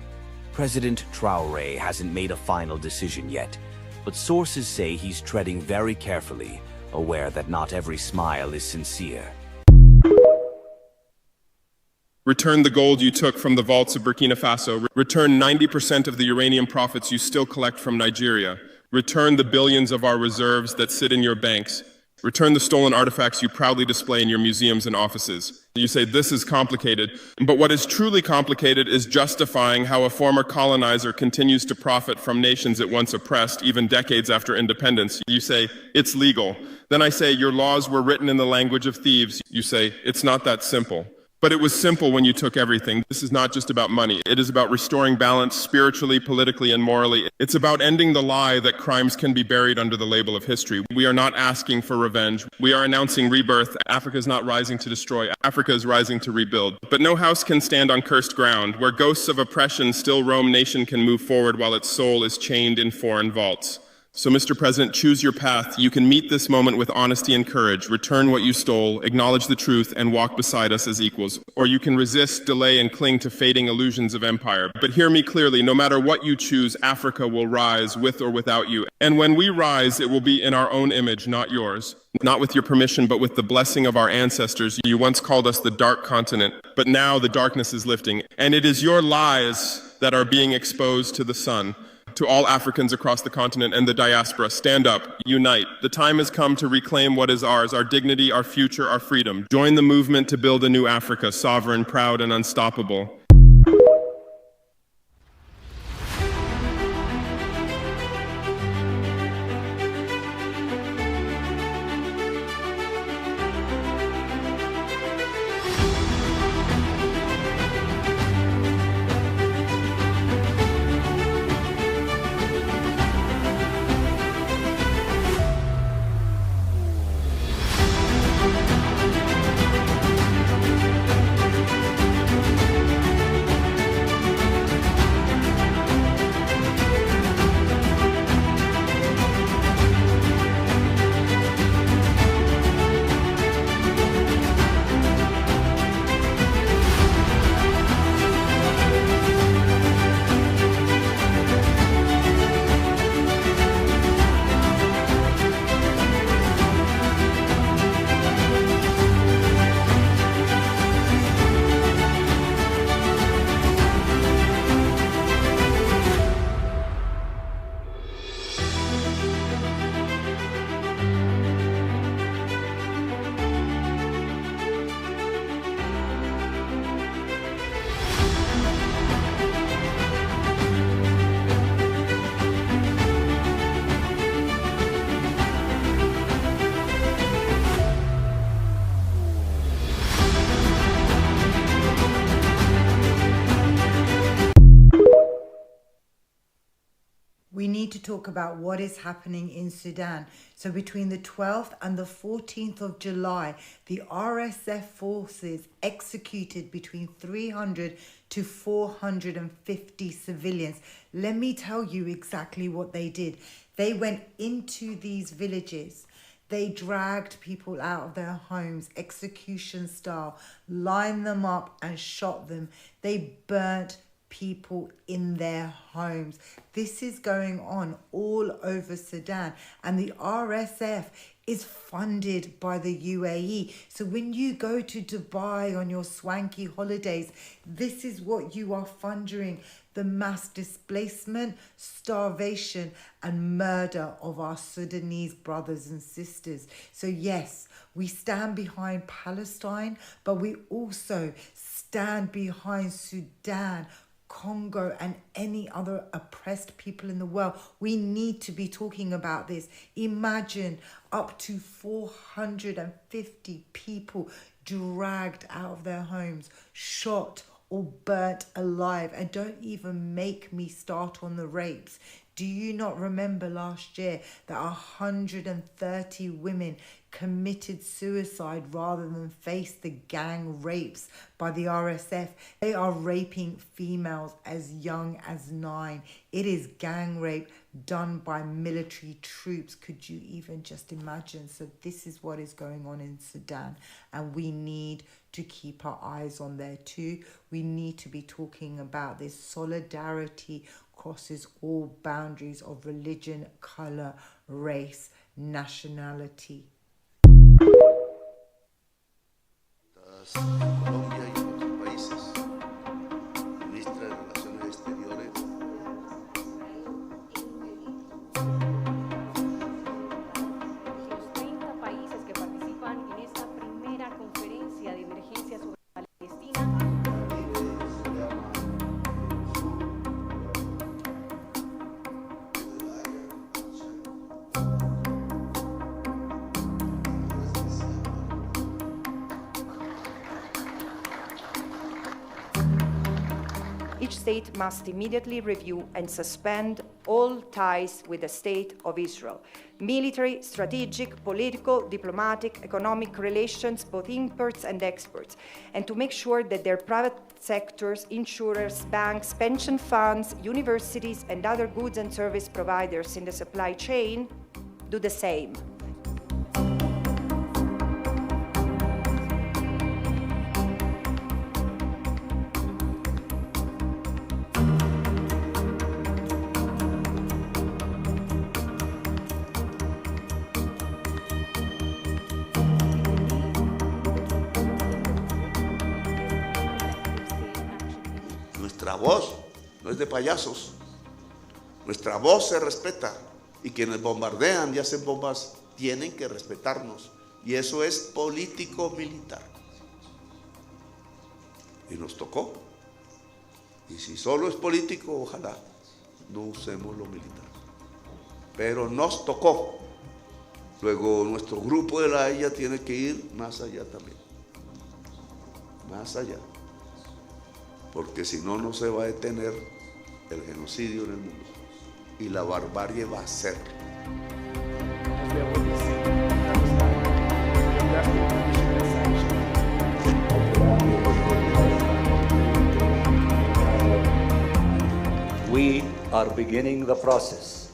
Speaker 17: President Traoré hasn't made a final decision yet, but sources say he's treading very carefully, aware that not every smile is sincere.
Speaker 18: Return the gold you took from the vaults of Burkina Faso. Return 90% of the uranium profits you still collect from Nigeria. Return the billions of our reserves that sit in your banks. Return the stolen artifacts you proudly display in your museums and offices. You say this is complicated, but what is truly complicated is justifying how a former colonizer continues to profit from nations it once oppressed, even decades after independence. You say, it's legal. Then I say, your laws were written in the language of thieves. You say, it's not that simple. But it was simple when you took everything. This is not just about money. It is about restoring balance spiritually, politically, and morally. It's about ending the lie that crimes can be buried under the label of history. We are not asking for revenge. We are announcing rebirth. Africa is not rising to destroy. Africa is rising to rebuild. But no house can stand on cursed ground. Where ghosts of oppression still roam, nation can move forward while its soul is chained in foreign vaults. So, Mr. President, choose your path. You can meet this moment with honesty and courage, return what you stole, acknowledge the truth, and walk beside us as equals. Or you can resist, delay, and cling to fading illusions of empire. But hear me clearly, no matter what you choose, Africa will rise with or without you. And when we rise, it will be in our own image, not yours. Not with your permission, but with the blessing of our ancestors. You once called us the dark continent, but now the darkness is lifting. And it is your lies that are being exposed to the sun. To all Africans across the continent and the diaspora, stand up, unite. The time has come to reclaim what is ours, our dignity, our future, our freedom. Join the movement to build a new Africa, sovereign, proud, and unstoppable.
Speaker 19: We need to talk about what is happening in Sudan. So between the 12th and the 14th of July, the RSF forces executed between 300 to 450 civilians. Let me tell you exactly what they did. They went into these villages. They dragged people out of their homes, execution style, lined them up and shot them. They burnt people in their homes. This is going on all over Sudan, and the RSF is funded by the UAE. So when you go to Dubai on your swanky holidays, this is what you are funding: the mass displacement, starvation, and murder of our Sudanese brothers and sisters. So yes, we stand behind Palestine, but we also stand behind Sudan, Congo, and any other oppressed people in the world. We need to be talking about this. Imagine up to 450 people dragged out of their homes, shot or burnt alive. And don't even make me start on the rapes. Do you not remember last year that 130 women committed suicide rather than face the gang rapes by the RSF? They are raping females as young as 9. It is gang rape done by military troops. Could you even just imagine? So this is what is going on in Sudan, and we need to keep our eyes on there too. We need to be talking about this. Solidarity crosses all boundaries of religion, color, race, nationality.
Speaker 20: Colombia y en otros países. Ministra de Relaciones Exteriores.
Speaker 21: Los 30 países state must immediately review and suspend all ties with the State of Israel. Military, strategic, political, diplomatic, economic relations, both imports and exports, and to make sure that their private sectors, insurers, banks, pension funds, universities, and other goods and service providers in the supply chain do the same.
Speaker 20: Nuestra voz no es de payasos. Nuestra voz se respeta y quienes bombardean y hacen bombas tienen que respetarnos. Y eso es político-militar. Y nos tocó. Y si solo es político, ojalá no usemos lo militar. Pero nos tocó. Luego nuestro grupo de la EIA tiene que ir más allá también. Más allá. Porque si no, no se va a detener el genocidio en el mundo. Y la barbarie va a ser.
Speaker 22: We are beginning the process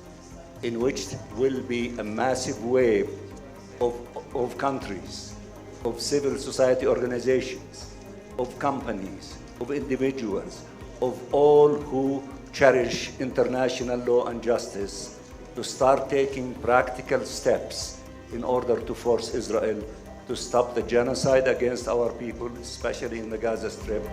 Speaker 22: in which will be a massive wave of countries, of civil society organizations, of companies, of individuals, of all who cherish international law and justice to start taking practical steps in order to force Israel to stop the genocide against our people, especially in the Gaza Strip.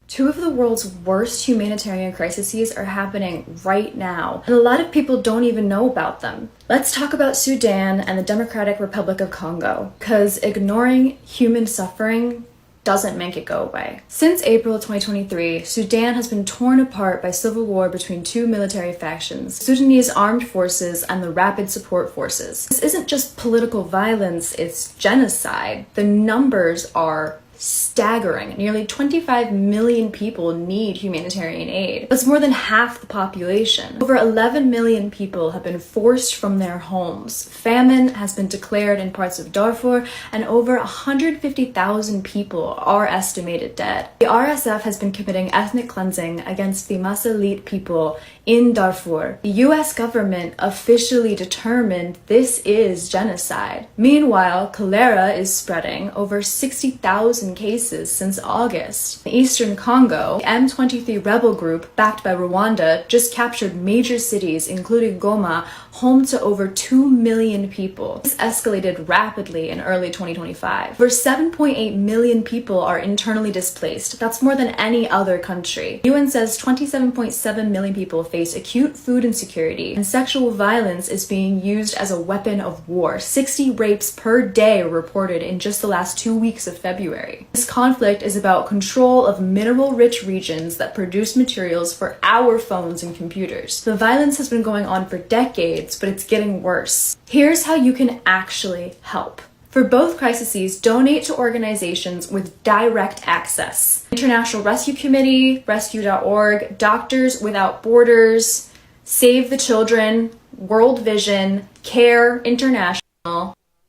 Speaker 16: Two of the world's worst humanitarian crises are happening right now, and a lot of people don't even know about them. Let's talk about Sudan and the Democratic Republic of Congo, because ignoring human suffering doesn't make it go away. Since April 2023, Sudan has been torn apart by civil war between two military factions, Sudanese armed forces and the Rapid Support Forces. This isn't just political violence, it's genocide. The numbers are staggering. Nearly 25 million people need humanitarian aid. That's more than half the population. Over 11 million people have been forced from their homes. Famine has been declared in parts of Darfur, and over 150,000 people are estimated dead. The RSF has been committing ethnic cleansing against the Masalit people in Darfur. The US government officially determined this is genocide. Meanwhile, cholera is spreading, over 60,000 cases since August. In eastern Congo, the M23 rebel group, backed by Rwanda, just captured major cities including Goma, home to over 2 million people. This escalated rapidly in early 2025. Over 7.8 million people are internally displaced. That's more than any other country. The UN says 27.7 million people face acute food insecurity, and sexual violence is being used as a weapon of war. 60 rapes per day were reported in just the last 2 weeks of February. This conflict is about control of mineral-rich regions that produce materials for our phones and computers. The violence has been going on for decades, but it's getting worse. Here's how you can actually help. For both crises, donate to organizations with direct access. International Rescue Committee, rescue.org, Doctors Without Borders, Save the Children, World Vision, CARE International.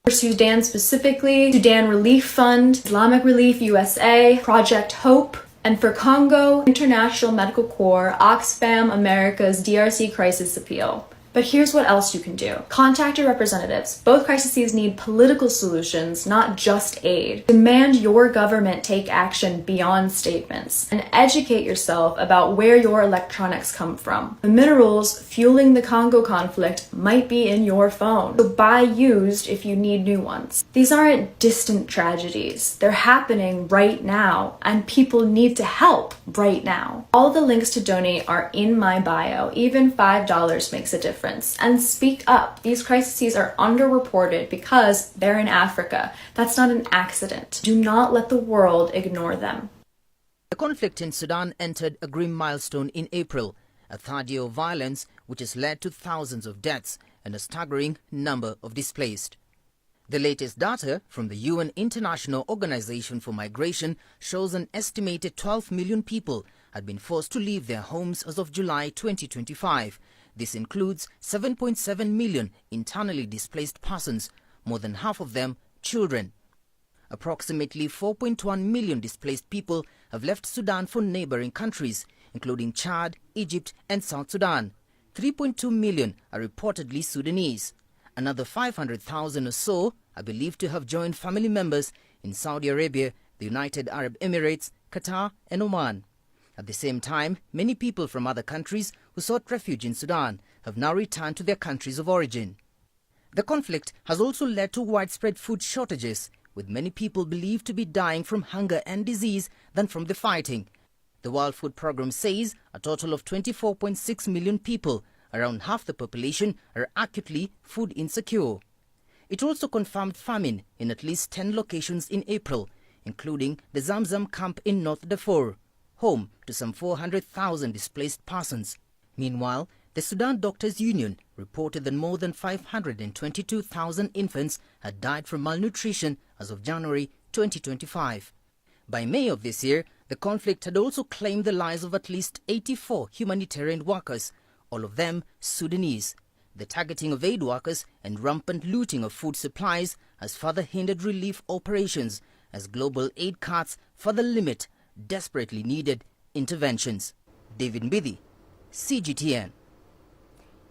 Speaker 16: For Sudan specifically, Sudan Relief Fund, Islamic Relief USA, Project Hope, and for Congo, International Medical Corps, Oxfam America's DRC Crisis Appeal. But here's what else you can do. Contact your representatives. Both crises need political solutions, not just aid. Demand your government take action beyond statements, and educate yourself about where your electronics come from. The minerals fueling the Congo conflict might be in your phone, so buy used if you need new ones. These aren't distant tragedies. They're happening right now, and people need to help right now. All the links to donate are in my bio. Even $5 makes a difference. And speak up. These crises are underreported because they're in Africa. That's not an accident. Do not let the world ignore them.
Speaker 23: The conflict in Sudan entered a grim milestone in April
Speaker 8: a third year of violence which has led to thousands of deaths and a staggering number of displaced. The latest data from the UN International Organization for Migration shows an estimated 12 million people had been forced to leave their homes as of July 2025. This includes 7.7 million internally displaced persons, more than half of them children. Approximately 4.1 million displaced people have left Sudan for neighboring countries, including Chad, Egypt and South Sudan. 3.2 million are reportedly Sudanese. Another 500,000 or so are believed to have joined family members in Saudi Arabia, the United Arab Emirates, Qatar and Oman. At the same time, many people from other countries who sought refuge in Sudan have now returned to their countries of origin. The conflict has also led to widespread food shortages, with many people believed to be dying from hunger and disease than from the fighting. The World Food Programme says a total of 24.6 million people, around half the population, are acutely food insecure. It also confirmed famine in at least 10 locations in April, including the Zamzam camp in North Darfur, home to some 400,000 displaced persons. Meanwhile, the Sudan Doctors Union reported that more than 522,000 infants had died from malnutrition as of January 2025. By May of this year, the conflict had also claimed the lives of at least 84 humanitarian workers, all of them Sudanese. The targeting of aid workers and rampant looting of food supplies has further hindered relief operations as global aid carts further limit desperately needed interventions. David Mbidi, CGTN.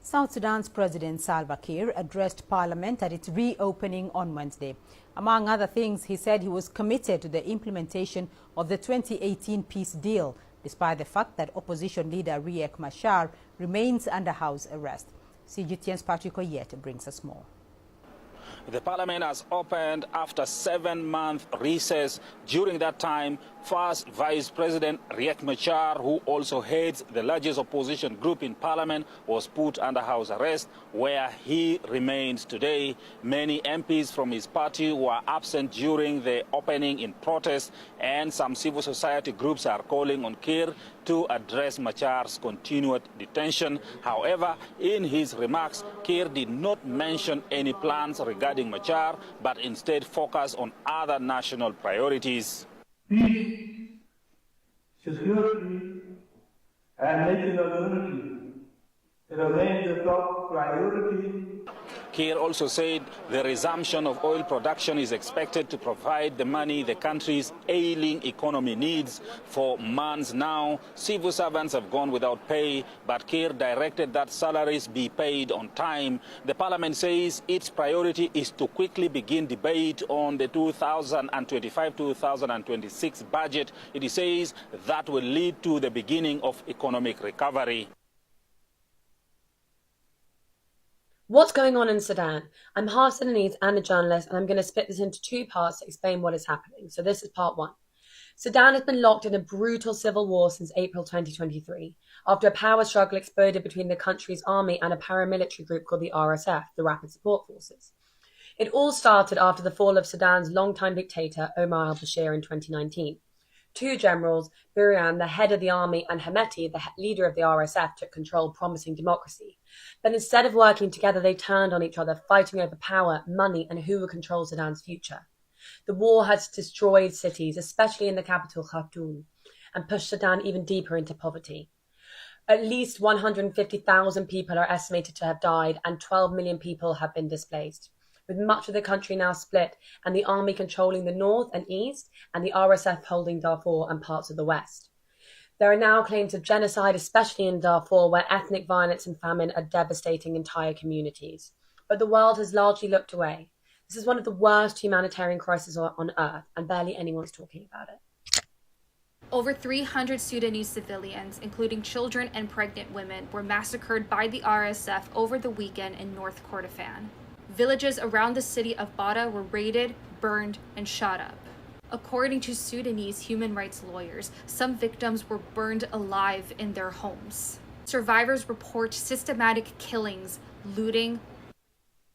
Speaker 14: South Sudan's President Salva Kiir addressed Parliament at its reopening on Wednesday. Among other things, he said he was committed to the implementation of the 2018 peace deal, despite the fact that opposition leader Riek Machar remains under house arrest. CGTN's Patrick Oyet brings us more.
Speaker 23: The parliament has opened after 7-month recess. During that time, first Vice President Riek Machar, who also heads the largest opposition group in parliament, was put under house arrest, where he remains today. Many MPs from his party were absent during the opening in protest, and some civil society groups are calling on Kiir to address Machar's continued detention. However, in his remarks, Kiir did not mention any plans regarding Machar, but instead focused on other national priorities.
Speaker 24: Peace, security, and national unity remain the top priority.
Speaker 23: Kiir also said the resumption of oil production is expected to provide the money the country's ailing economy needs. For months now, civil servants have gone without pay, but Kiir directed that salaries be paid on time. The parliament says its priority is to quickly begin debate on the 2025-2026 budget. It says that will lead to the beginning of economic recovery.
Speaker 25: What's going on in Sudan? I'm half Sudanese and a journalist, and I'm going to split this into two parts to explain what is happening. So this is part one. Sudan has been locked in a brutal civil war since April 2023, after a power struggle exploded between the country's army and a paramilitary group called the RSF, the Rapid Support Forces. It all started after the fall of Sudan's longtime dictator, Omar al-Bashir, in 2019. Two generals, Burhan, the head of the army, and Hemeti, the leader of the RSF, took control, promising democracy. But instead of working together, they turned on each other, fighting over power, money, and who would control Sudan's future. The war has destroyed cities, especially in the capital, Khartoum, and pushed Sudan even deeper into poverty. At least 150,000 people are estimated to have died, and 12 million people have been displaced. With much of the country now split, and the army controlling the north and east, and the RSF holding Darfur and parts of the west. There are now claims of genocide, especially in Darfur, where ethnic violence and famine are devastating entire communities. But the world has largely looked away. This is one of the worst humanitarian crises on earth, and barely anyone's talking about it.
Speaker 26: Over 300 Sudanese civilians, including children and pregnant women, were massacred by the RSF over the weekend in North Kordofan. Villages around the city of Bada were raided, burned, and shot up. According to Sudanese human rights lawyers, some victims were burned alive in their homes. Survivors report systematic killings, looting,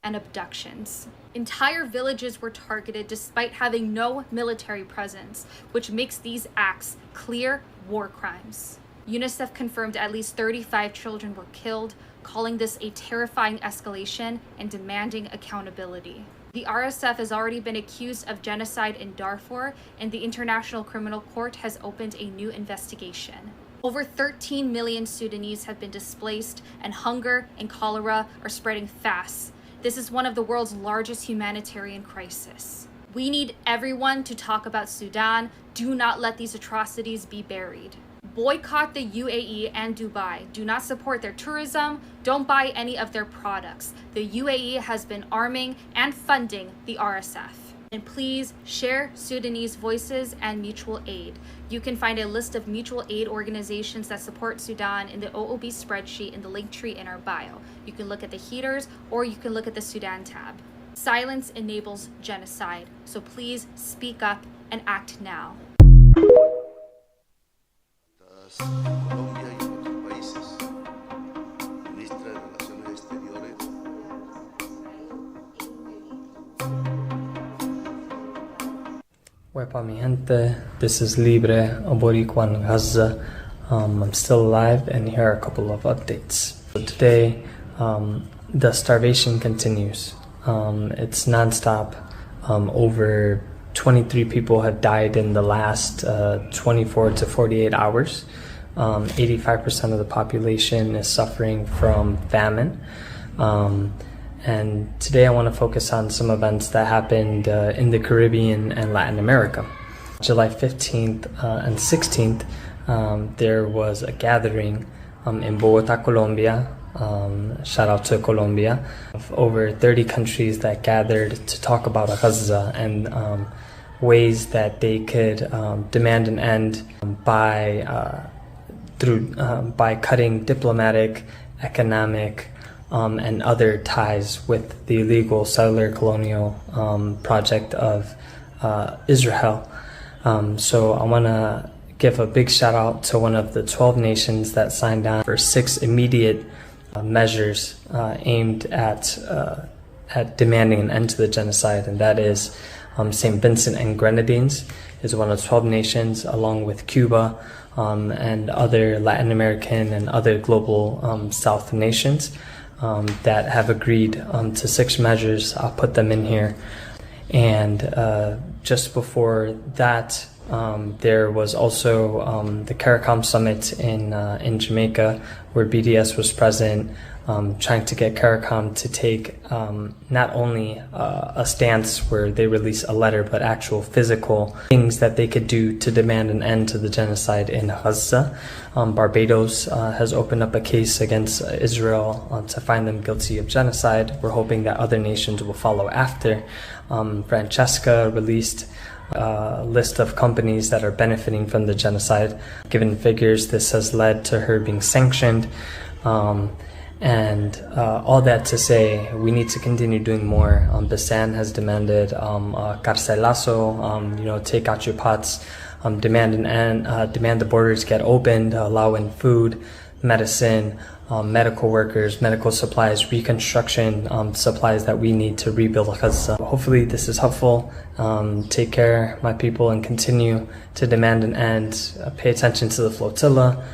Speaker 26: and abductions. Entire villages were targeted despite having no military presence, which makes these acts clear war crimes. UNICEF confirmed at least 35 children were killed, calling this a terrifying escalation and demanding accountability. The RSF has already been accused of genocide in Darfur, and the International Criminal Court has opened a new investigation. Over 13 million Sudanese have been displaced, and hunger and cholera are spreading fast. This is one of the world's largest humanitarian crises. We need everyone to talk about Sudan. Do not let these atrocities be buried. Boycott the UAE and Dubai. Do not support their tourism. Don't buy any of their products. The UAE has been arming and funding the RSF. And please share Sudanese voices and mutual aid. You can find a list of mutual aid organizations that support Sudan in the OOB spreadsheet in the link tree in our bio. You can look at the heaters or you can look at the Sudan tab. Silence enables genocide, so please speak up and act now.
Speaker 20: Colombia y otros países, ministra de Relaciones Exteriores.
Speaker 2: Wepa mi gente, this is Libre Boricua in Gaza. I'm still alive, and here are a couple of updates. So today, the starvation continues. It's nonstop. Over 23 people have died in the last 24 to 48 hours. 85% of the population is suffering from famine. And today I want to focus on some events that happened in the Caribbean and Latin America. July 15th and 16th, there was a gathering in Bogota, Colombia. Shout out to Colombia, of over 30 countries that gathered to talk about Gaza and ways that they could demand an end by cutting diplomatic, economic, and other ties with the illegal settler colonial project of Israel. So I want to give a big shout out to one of the 12 nations that signed on for 6 immediate measures aimed at demanding an end to the genocide, and that is St. Vincent and Grenadines is one of 12 nations, along with Cuba and other Latin American and other global South nations that have agreed to 6 measures. I'll put them in here. And just before that, there was also the CARICOM summit in Jamaica, where BDS was present, trying to get CARICOM to take not only a stance where they release a letter, but actual physical things that they could do to demand an end to the genocide in Gaza. Barbados has opened up a case against Israel to find them guilty of genocide. We're hoping that other nations will follow after. Francesca released a list of companies that are benefiting from the genocide. Given figures, this has led to her being sanctioned. And all that to say, we need to continue doing more. Basan has demanded carcelazo, take out your pots, demand an end, demand the borders get opened, allow in food, medicine, medical workers, medical supplies, reconstruction supplies that we need to rebuild Gaza. Hopefully this is helpful. Take care, my people, and continue to demand an end. Pay attention to the flotilla.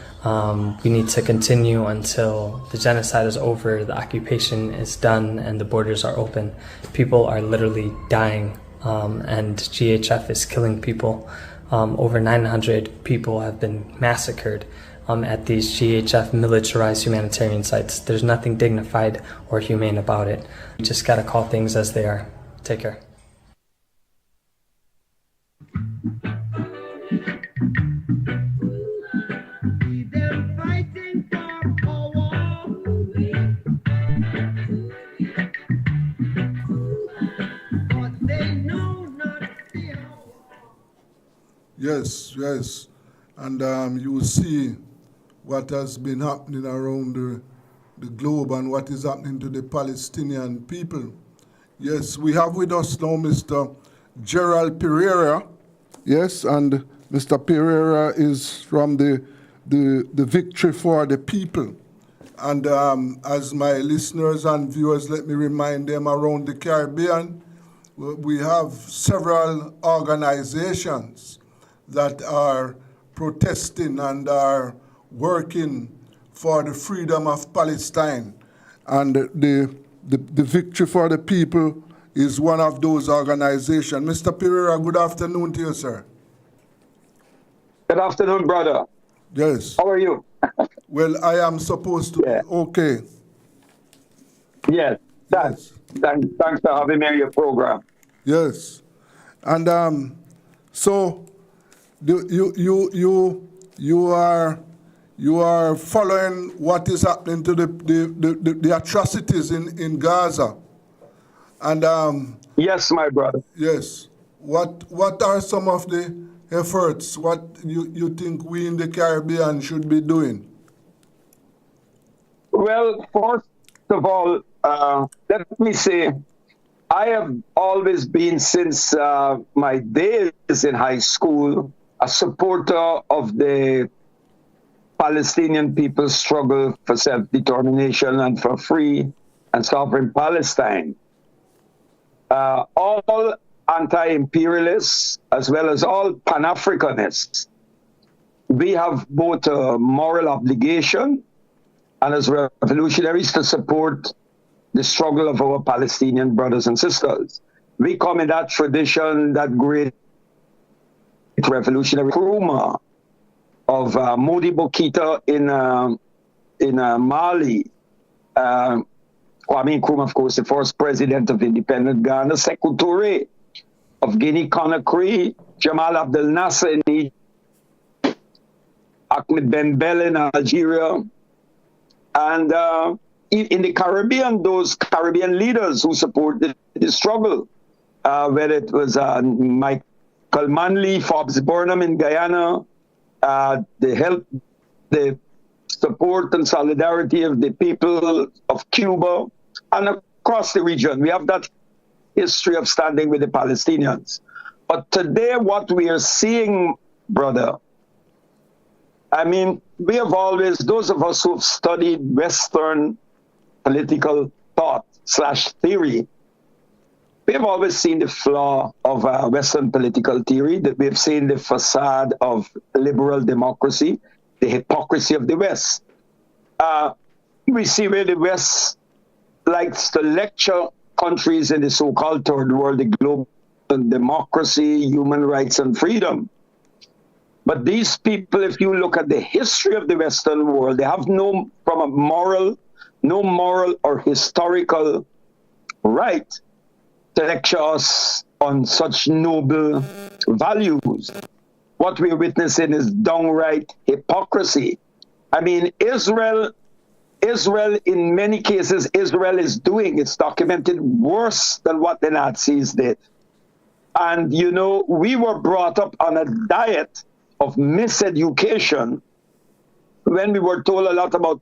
Speaker 2: We need to continue until the genocide is over, the occupation is done, and the borders are open. People are literally dying, and GHF is killing people. Over 900 people have been massacred at these GHF militarized humanitarian sites. There's nothing dignified or humane about it. You just gotta call things as they are. Take care.
Speaker 9: Yes. And you see what has been happening around the globe and what is happening to the Palestinian people. Yes, we have with us now Mr. Gerald Pereira. Yes, and Mr. Pereira is from the Victory for the People. And as my listeners and viewers, let me remind them, around the Caribbean, we have several organizations that are protesting and are working for the freedom of Palestine. And the Victory for the People is one of those organizations. Mr. Pereira, good afternoon to you, sir.
Speaker 3: Good afternoon, brother.
Speaker 9: Yes.
Speaker 3: How are you?
Speaker 9: Well, I am supposed to be okay.
Speaker 3: Yes. Thanks for having me on your program.
Speaker 9: Yes. And so you are following what is happening to the atrocities in Gaza. And
Speaker 3: yes, my brother.
Speaker 9: Yes. What are some of the efforts? What you think we in the Caribbean should be doing?
Speaker 3: Well, first of all, let me say, I have always been, since my days in high school, a supporter of the Palestinian people's struggle for self-determination and for free and sovereign Palestine. All anti-imperialists, as well as all Pan-Africanists, we have both a moral obligation and as revolutionaries to support the struggle of our Palestinian brothers and sisters. We come in that tradition, that great revolutionary Nkrumah of Modibo Keita in Mali. Kwame Nkrumah, of course, the first president of independent Ghana. Sekou Touré of Guinea-Conakry. Jamal Abdel Nasser in Egypt. Ahmed Ben Bella in Algeria. And in the Caribbean, those Caribbean leaders who supported the struggle, whether it was Michael Manley, Forbes Burnham in Guyana, the support and solidarity of the people of Cuba, and across the region. We have that history of standing with the Palestinians. But today, what we are seeing, brother, I mean, we have always, those of us who have studied Western political thought / theory, we have always seen the flaw of Western political theory, that we have seen the facade of liberal democracy, the hypocrisy of the West. We see where the West likes to lecture countries in the so-called third world, the globe, on democracy, human rights, and freedom. But these people, if you look at the history of the Western world, they have no moral or historical right to lecture us on such noble values. What we're witnessing is downright hypocrisy. I mean, Israel, in many cases, Israel is doing, it's documented, worse than what the Nazis did. And, you know, we were brought up on a diet of miseducation when we were told a lot about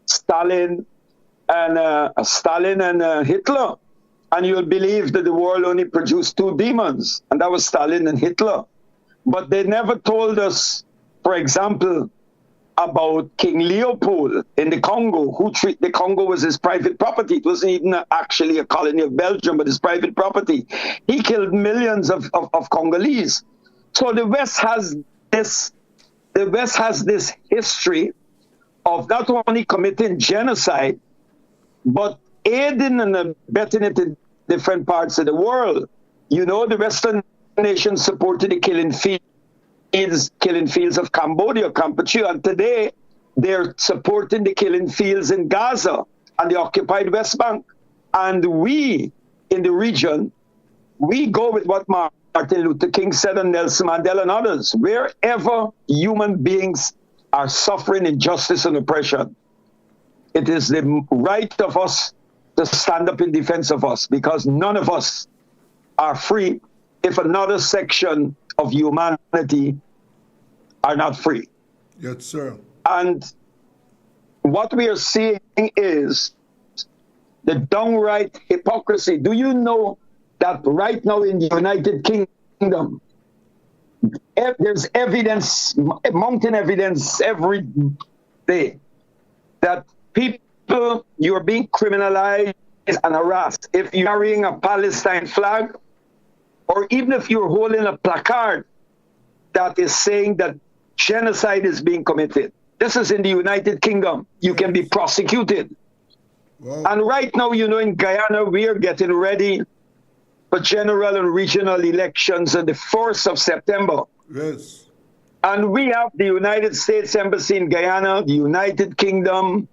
Speaker 3: Stalin and Hitler. And you'll believe that the world only produced two demons, and that was Stalin and Hitler. But they never told us, for example, about King Leopold in the Congo, who treated the Congo as his private property. It wasn't even actually a colony of Belgium, but his private property. He killed millions of Congolese. So the West has this history of not only committing genocide, but aiding and abetting it in different parts of the world. You know, the Western nations supported the killing fields of Cambodia, Kampuchea, and today they're supporting the killing fields in Gaza and the occupied West Bank. And we, in the region, we go with what Martin Luther King said and Nelson Mandela and others. Wherever human beings are suffering injustice and oppression, it is the right of us to stand up in defense of us, because none of us are free if another section of humanity are not free.
Speaker 9: Yes, sir.
Speaker 3: And what we are seeing is the downright hypocrisy. Do you know that right now in the United Kingdom, there's evidence, mounting evidence every day, that people, you're being criminalized and harassed if you're carrying a Palestine flag, or even if you're holding a placard that is saying that genocide is being committed. This is in the United Kingdom. You can be prosecuted.
Speaker 9: Wow.
Speaker 3: And right now, you know, in Guyana, we are getting ready for general and regional elections on the 1st of September.
Speaker 9: Yes.
Speaker 3: And we have the United States Embassy in Guyana, the United Kingdom,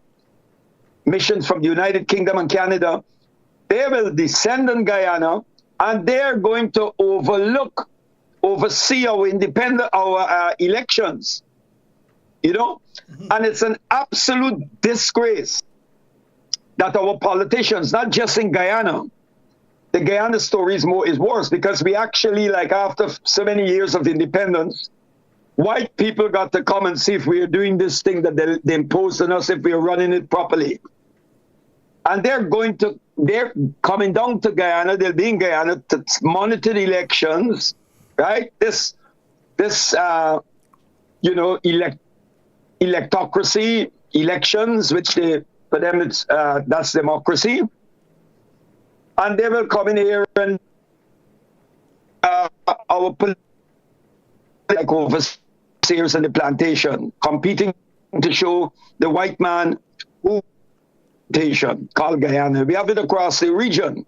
Speaker 3: missions from the United Kingdom and Canada. They will descend on Guyana, and they're going to oversee our elections, you know? And it's an absolute disgrace that our politicians, not just in Guyana, the Guyana story is worse, because we actually, like, after so many years of independence, white people got to come and see if we are doing this thing that they imposed on us, if we are running it properly. And they're coming down to Guyana, they'll be in Guyana to monitor the elections, right? This you know, electocracy, elections, which for them, that's democracy. And they will come in here and our like overseers in the plantation, competing to show the white man who plantation called Guyana. We have it across the region.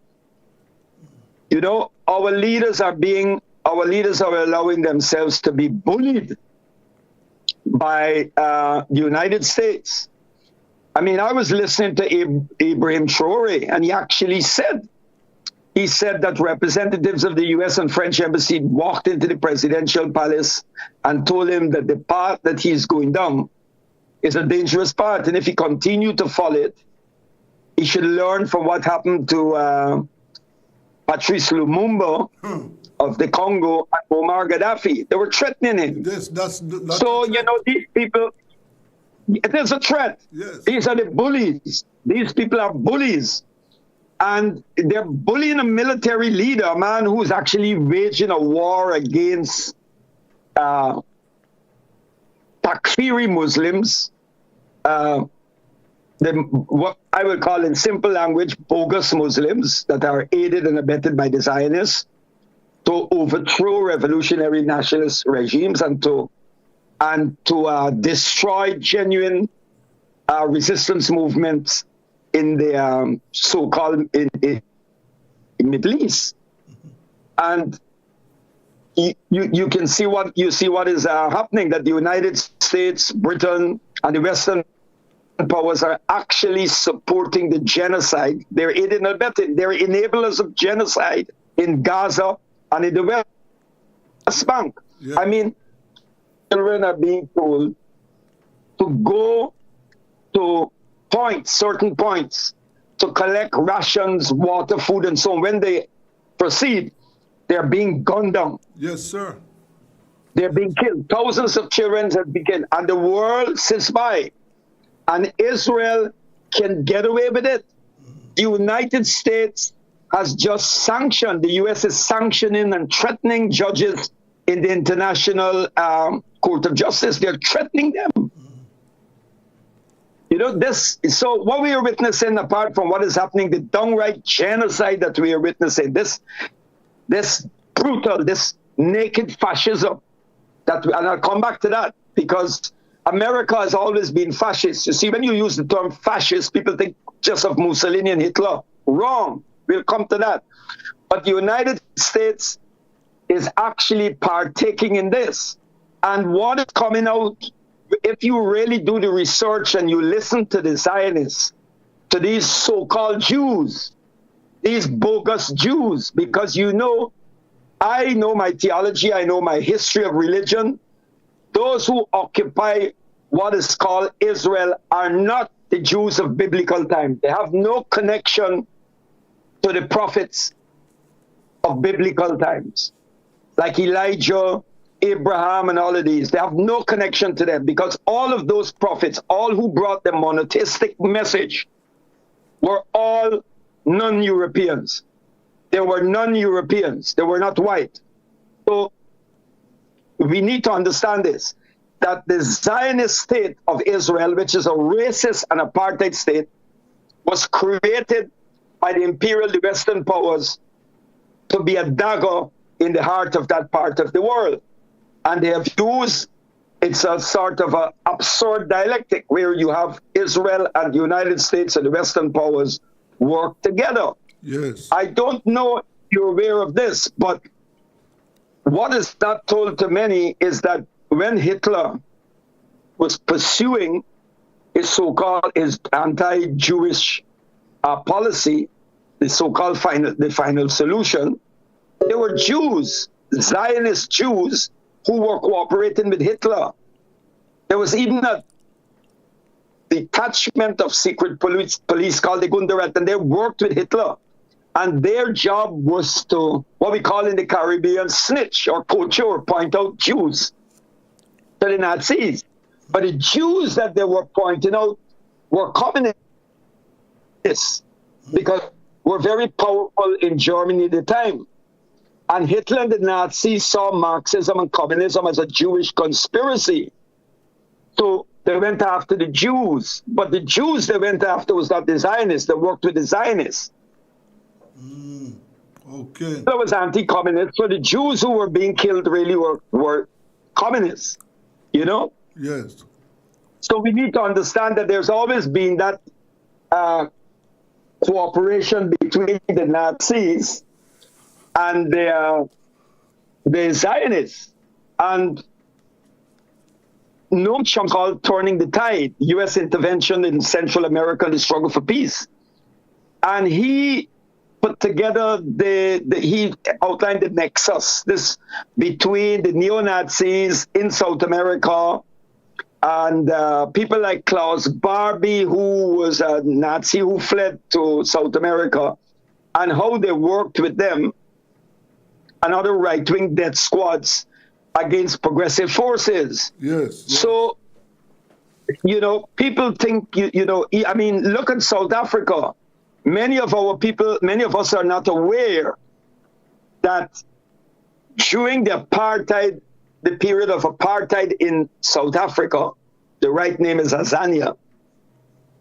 Speaker 3: You know, our leaders are allowing themselves to be bullied by the United States. I mean, I was listening to Ibrahim Traore, and he actually said that representatives of the U.S. and French embassy walked into the presidential palace and told him that the path that he's going down is a dangerous path, and if he continued to follow it, he should learn from what happened to Patrice Lumumba of the Congo and Muammar Gaddafi. They were threatening him. So, you know, these people, it is a threat.
Speaker 9: Yes.
Speaker 3: These are the bullies. These people are bullies. And they're bullying a military leader, a man who's actually waging a war against Takfiri Muslims, what I would call in simple language, bogus Muslims that are aided and abetted by the Zionists to overthrow revolutionary nationalist regimes and to destroy genuine resistance movements in the so-called in Middle East. And you can see what is happening, that the United States, Britain, and the Western powers are actually supporting the genocide. They're aiding and abetting. They're enablers of genocide in Gaza and in the West Bank. Yeah. I mean, children are being told to go to certain points, to collect rations, water, food, and so on. When they proceed, they're being gunned down.
Speaker 9: Yes, sir.
Speaker 3: They're being killed. Thousands of children have been killed. And the world sits by. And Israel can get away with it. The United States has just sanctioned, the U.S. is sanctioning and threatening judges in the International Court of Justice. They're threatening them. You know, so what we are witnessing, apart from what is happening, the downright genocide that we are witnessing, this brutal, this naked fascism, and I'll come back to that, because America has always been fascist. You see, when you use the term fascist, people think just of Mussolini and Hitler. Wrong. We'll come to that. But the United States is actually partaking in this. And what is coming out, if you really do the research and you listen to the Zionists, to these so-called Jews, these bogus Jews, because you know, I know my theology, I know my history of religion. Those who occupy what is called Israel are not the Jews of biblical time. They have no connection to the prophets of biblical times, like Elijah, Abraham, and all of these. They have no connection to them, because all of those prophets, all who brought the monotheistic message, were all non-Europeans. They were non-Europeans. They were not white. So we need to understand this, that the Zionist state of Israel, which is a racist and apartheid state, was created by the imperial, the Western powers, to be a dagger in the heart of that part of the world. And they have used it's a sort of an absurd dialectic where you have Israel and the United States and the Western powers work together.
Speaker 9: Yes.
Speaker 3: I don't know if you're aware of this, but what is not told to many is that when Hitler was pursuing his so-called his anti-Jewish policy, the so-called final solution, there were Jews, Zionist Jews, who were cooperating with Hitler. There was even a detachment of secret police called the Gunderat, and they worked with Hitler. And their job was to, what we call in the Caribbean, snitch or couture, point out Jews to the Nazis. But the Jews that they were pointing out were communists because were very powerful in Germany at the time. And Hitler and the Nazis saw Marxism and communism as a Jewish conspiracy. So they went after the Jews. But the Jews they went after was not the Zionists. They worked with the Zionists.
Speaker 9: Okay.
Speaker 3: Hitler was anti-communist. So the Jews who were being killed really were communists, you know?
Speaker 9: Yes.
Speaker 3: So we need to understand that there's always been that cooperation between the Nazis and the Zionists. And no chunk called turning the tide, U.S. intervention in Central America, the struggle for peace. And he put together he outlined the nexus this between the neo-Nazis in South America and people like Klaus Barbie, who was a Nazi who fled to South America, and how they worked with them and other right-wing death squads against progressive forces.
Speaker 9: Yes.
Speaker 3: So, you know, people think, I mean, look at South Africa. Many of our people, many of us are not aware that during the apartheid, the period of apartheid in South Africa, the right name is Azania,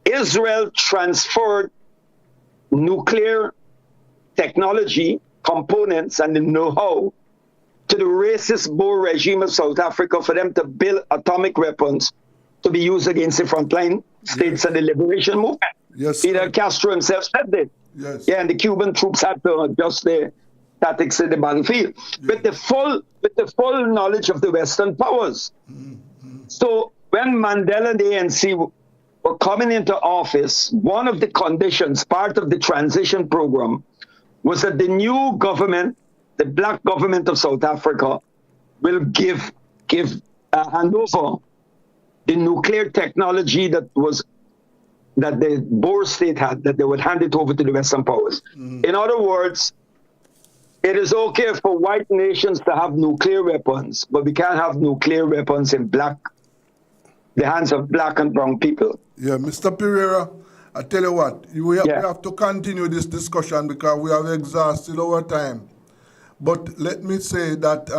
Speaker 3: Israel transferred nuclear technology, components, and the know-how to the racist Boer regime of South Africa for them to build atomic weapons to be used against the frontline states of the liberation movement.
Speaker 9: Yes,
Speaker 3: Fidel Castro himself said that.
Speaker 9: Yes.
Speaker 3: Yeah, and the Cuban troops had to adjust their tactics in the battlefield with the full knowledge of the Western powers. So when Mandela and the ANC were coming into office, one of the conditions, part of the transition program, was that the new government, the black government of South Africa, will hand over the nuclear technology that the Boer state had, that they would hand it over to the Western powers. In other words, it is okay for white nations to have nuclear weapons, but we can't have nuclear weapons in the hands of black and brown people.
Speaker 9: Yeah, Mr. Pereira, I tell you what, we have to continue this discussion because we have exhausted our time. But let me say that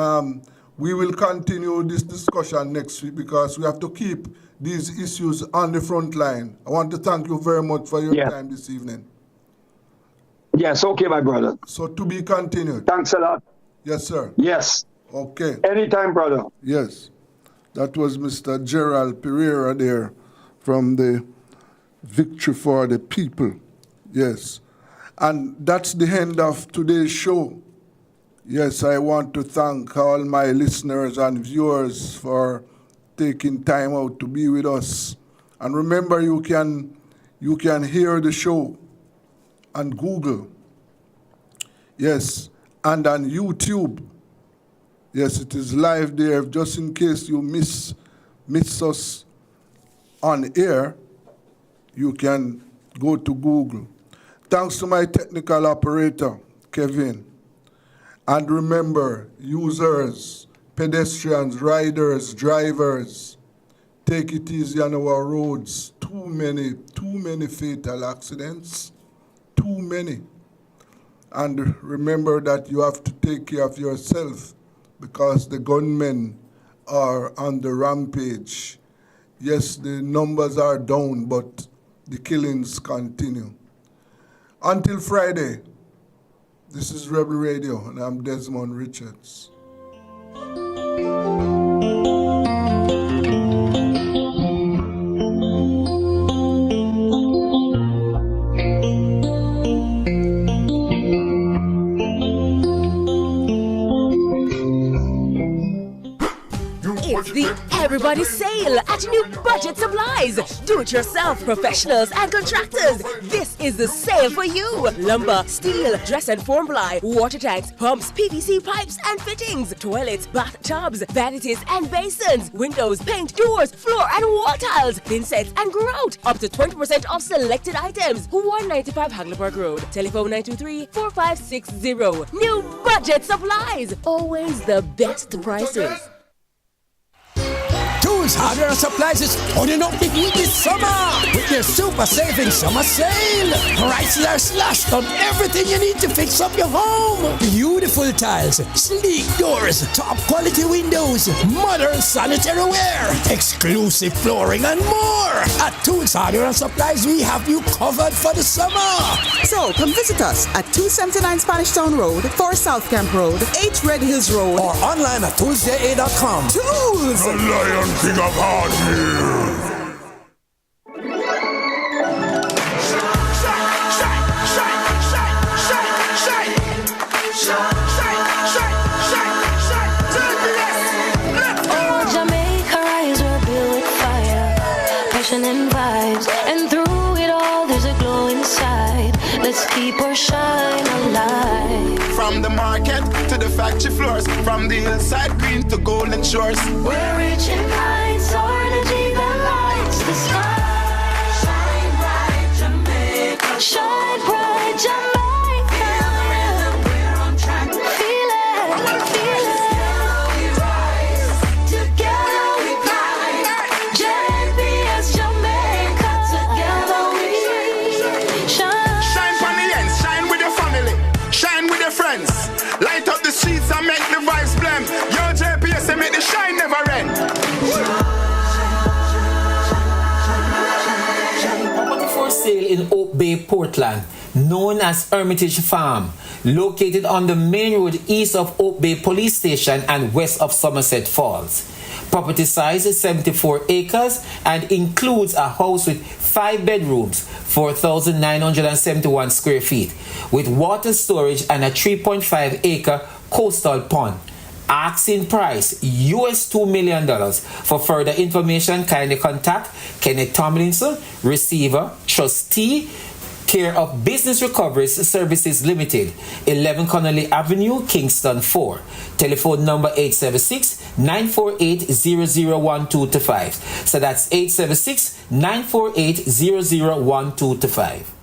Speaker 9: we will continue this discussion next week because we have to keep these issues on the front line. I want to thank you very much for your time this evening.
Speaker 3: Yes, okay, my brother.
Speaker 9: So to be continued.
Speaker 3: Thanks a lot.
Speaker 9: Yes, sir.
Speaker 3: Yes.
Speaker 9: Okay.
Speaker 3: Anytime, brother.
Speaker 9: Yes. That was Mr. Gerald Pereira there from the Victory for the People. Yes. And that's the end of today's show. Yes, I want to thank all my listeners and viewers for taking time out to be with us. And remember, you can hear the show on Google. Yes, and on YouTube. Yes, it is live there. Just in case you miss us on air, you can go to Google. Thanks to my technical operator, Kevin. And remember, users, pedestrians, riders, drivers, take it easy on our roads. Too many fatal accidents. Too many. And remember that you have to take care of yourself because the gunmen are on the rampage. Yes, the numbers are down, but the killings continue. Until Friday, this is Rebel Radio, and I'm Desmond Richards.
Speaker 1: Everybody's sale at New Budget Supplies. Do-it-yourself professionals and contractors. This is the sale for you. Lumber, steel, dress and form ply, water tanks, pumps, PVC pipes and fittings, toilets, bathtubs, vanities and basins, windows, paint, doors, floor and wall tiles, thin sets and grout. Up to 20% off selected items. 195 Hagleyburg Road. Telephone 923-4560. New Budget Supplies. Always the best prices.
Speaker 4: Tools, Hardware and Supplies is putting up the heat this summer with their super saving summer sale. Prices are slashed on everything you need to fix up your home. Beautiful tiles, sleek doors, top quality windows, modern sanitary ware, exclusive flooring and more. At Tools, Hardware and Supplies, we have you covered for the summer.
Speaker 10: So come visit us at 279 Spanish Town Road, 4 South Camp Road, 8 Red Hills Road,
Speaker 4: or online at toolsja.com.
Speaker 10: Tools!
Speaker 4: The Lion King of Hard Hills.
Speaker 5: Oh, Jamaica rise, we're built with fire, passion and vibes, and through it all there's a glow inside. Let's keep our shine alive.
Speaker 6: From the market to the factory floors, from the hillside green to golden shores.
Speaker 5: We're rich in kind, so energy that lights the sky. Shine bright, Jamaica. Shine bright, Jamaica. Feel the rhythm, we're on track. Feel it, feel it. Together we rise, together we climb. JPS Jamaica, together we shine.
Speaker 6: Shine from the ends, shine with your family, shine with your friends. Light up the streets and make the vibes blend. Your JPS and make the shine never end.
Speaker 7: Property for sale in Oak Bay, Portland, known as Hermitage Farm, located on the main road east of Oak Bay Police Station and west of Somerset Falls. Property size is 74 acres and includes a house with 5 bedrooms, 4,971 square feet, with water storage and a 3.5 acre coastal pond. Asking price US $2 million. For further information, kindly contact Kenneth Tomlinson, receiver, trustee, care of Business Recovery Services Limited, 11 Connolly Avenue, Kingston 4. Telephone number 876-948-001225. So that's 876-948-001225.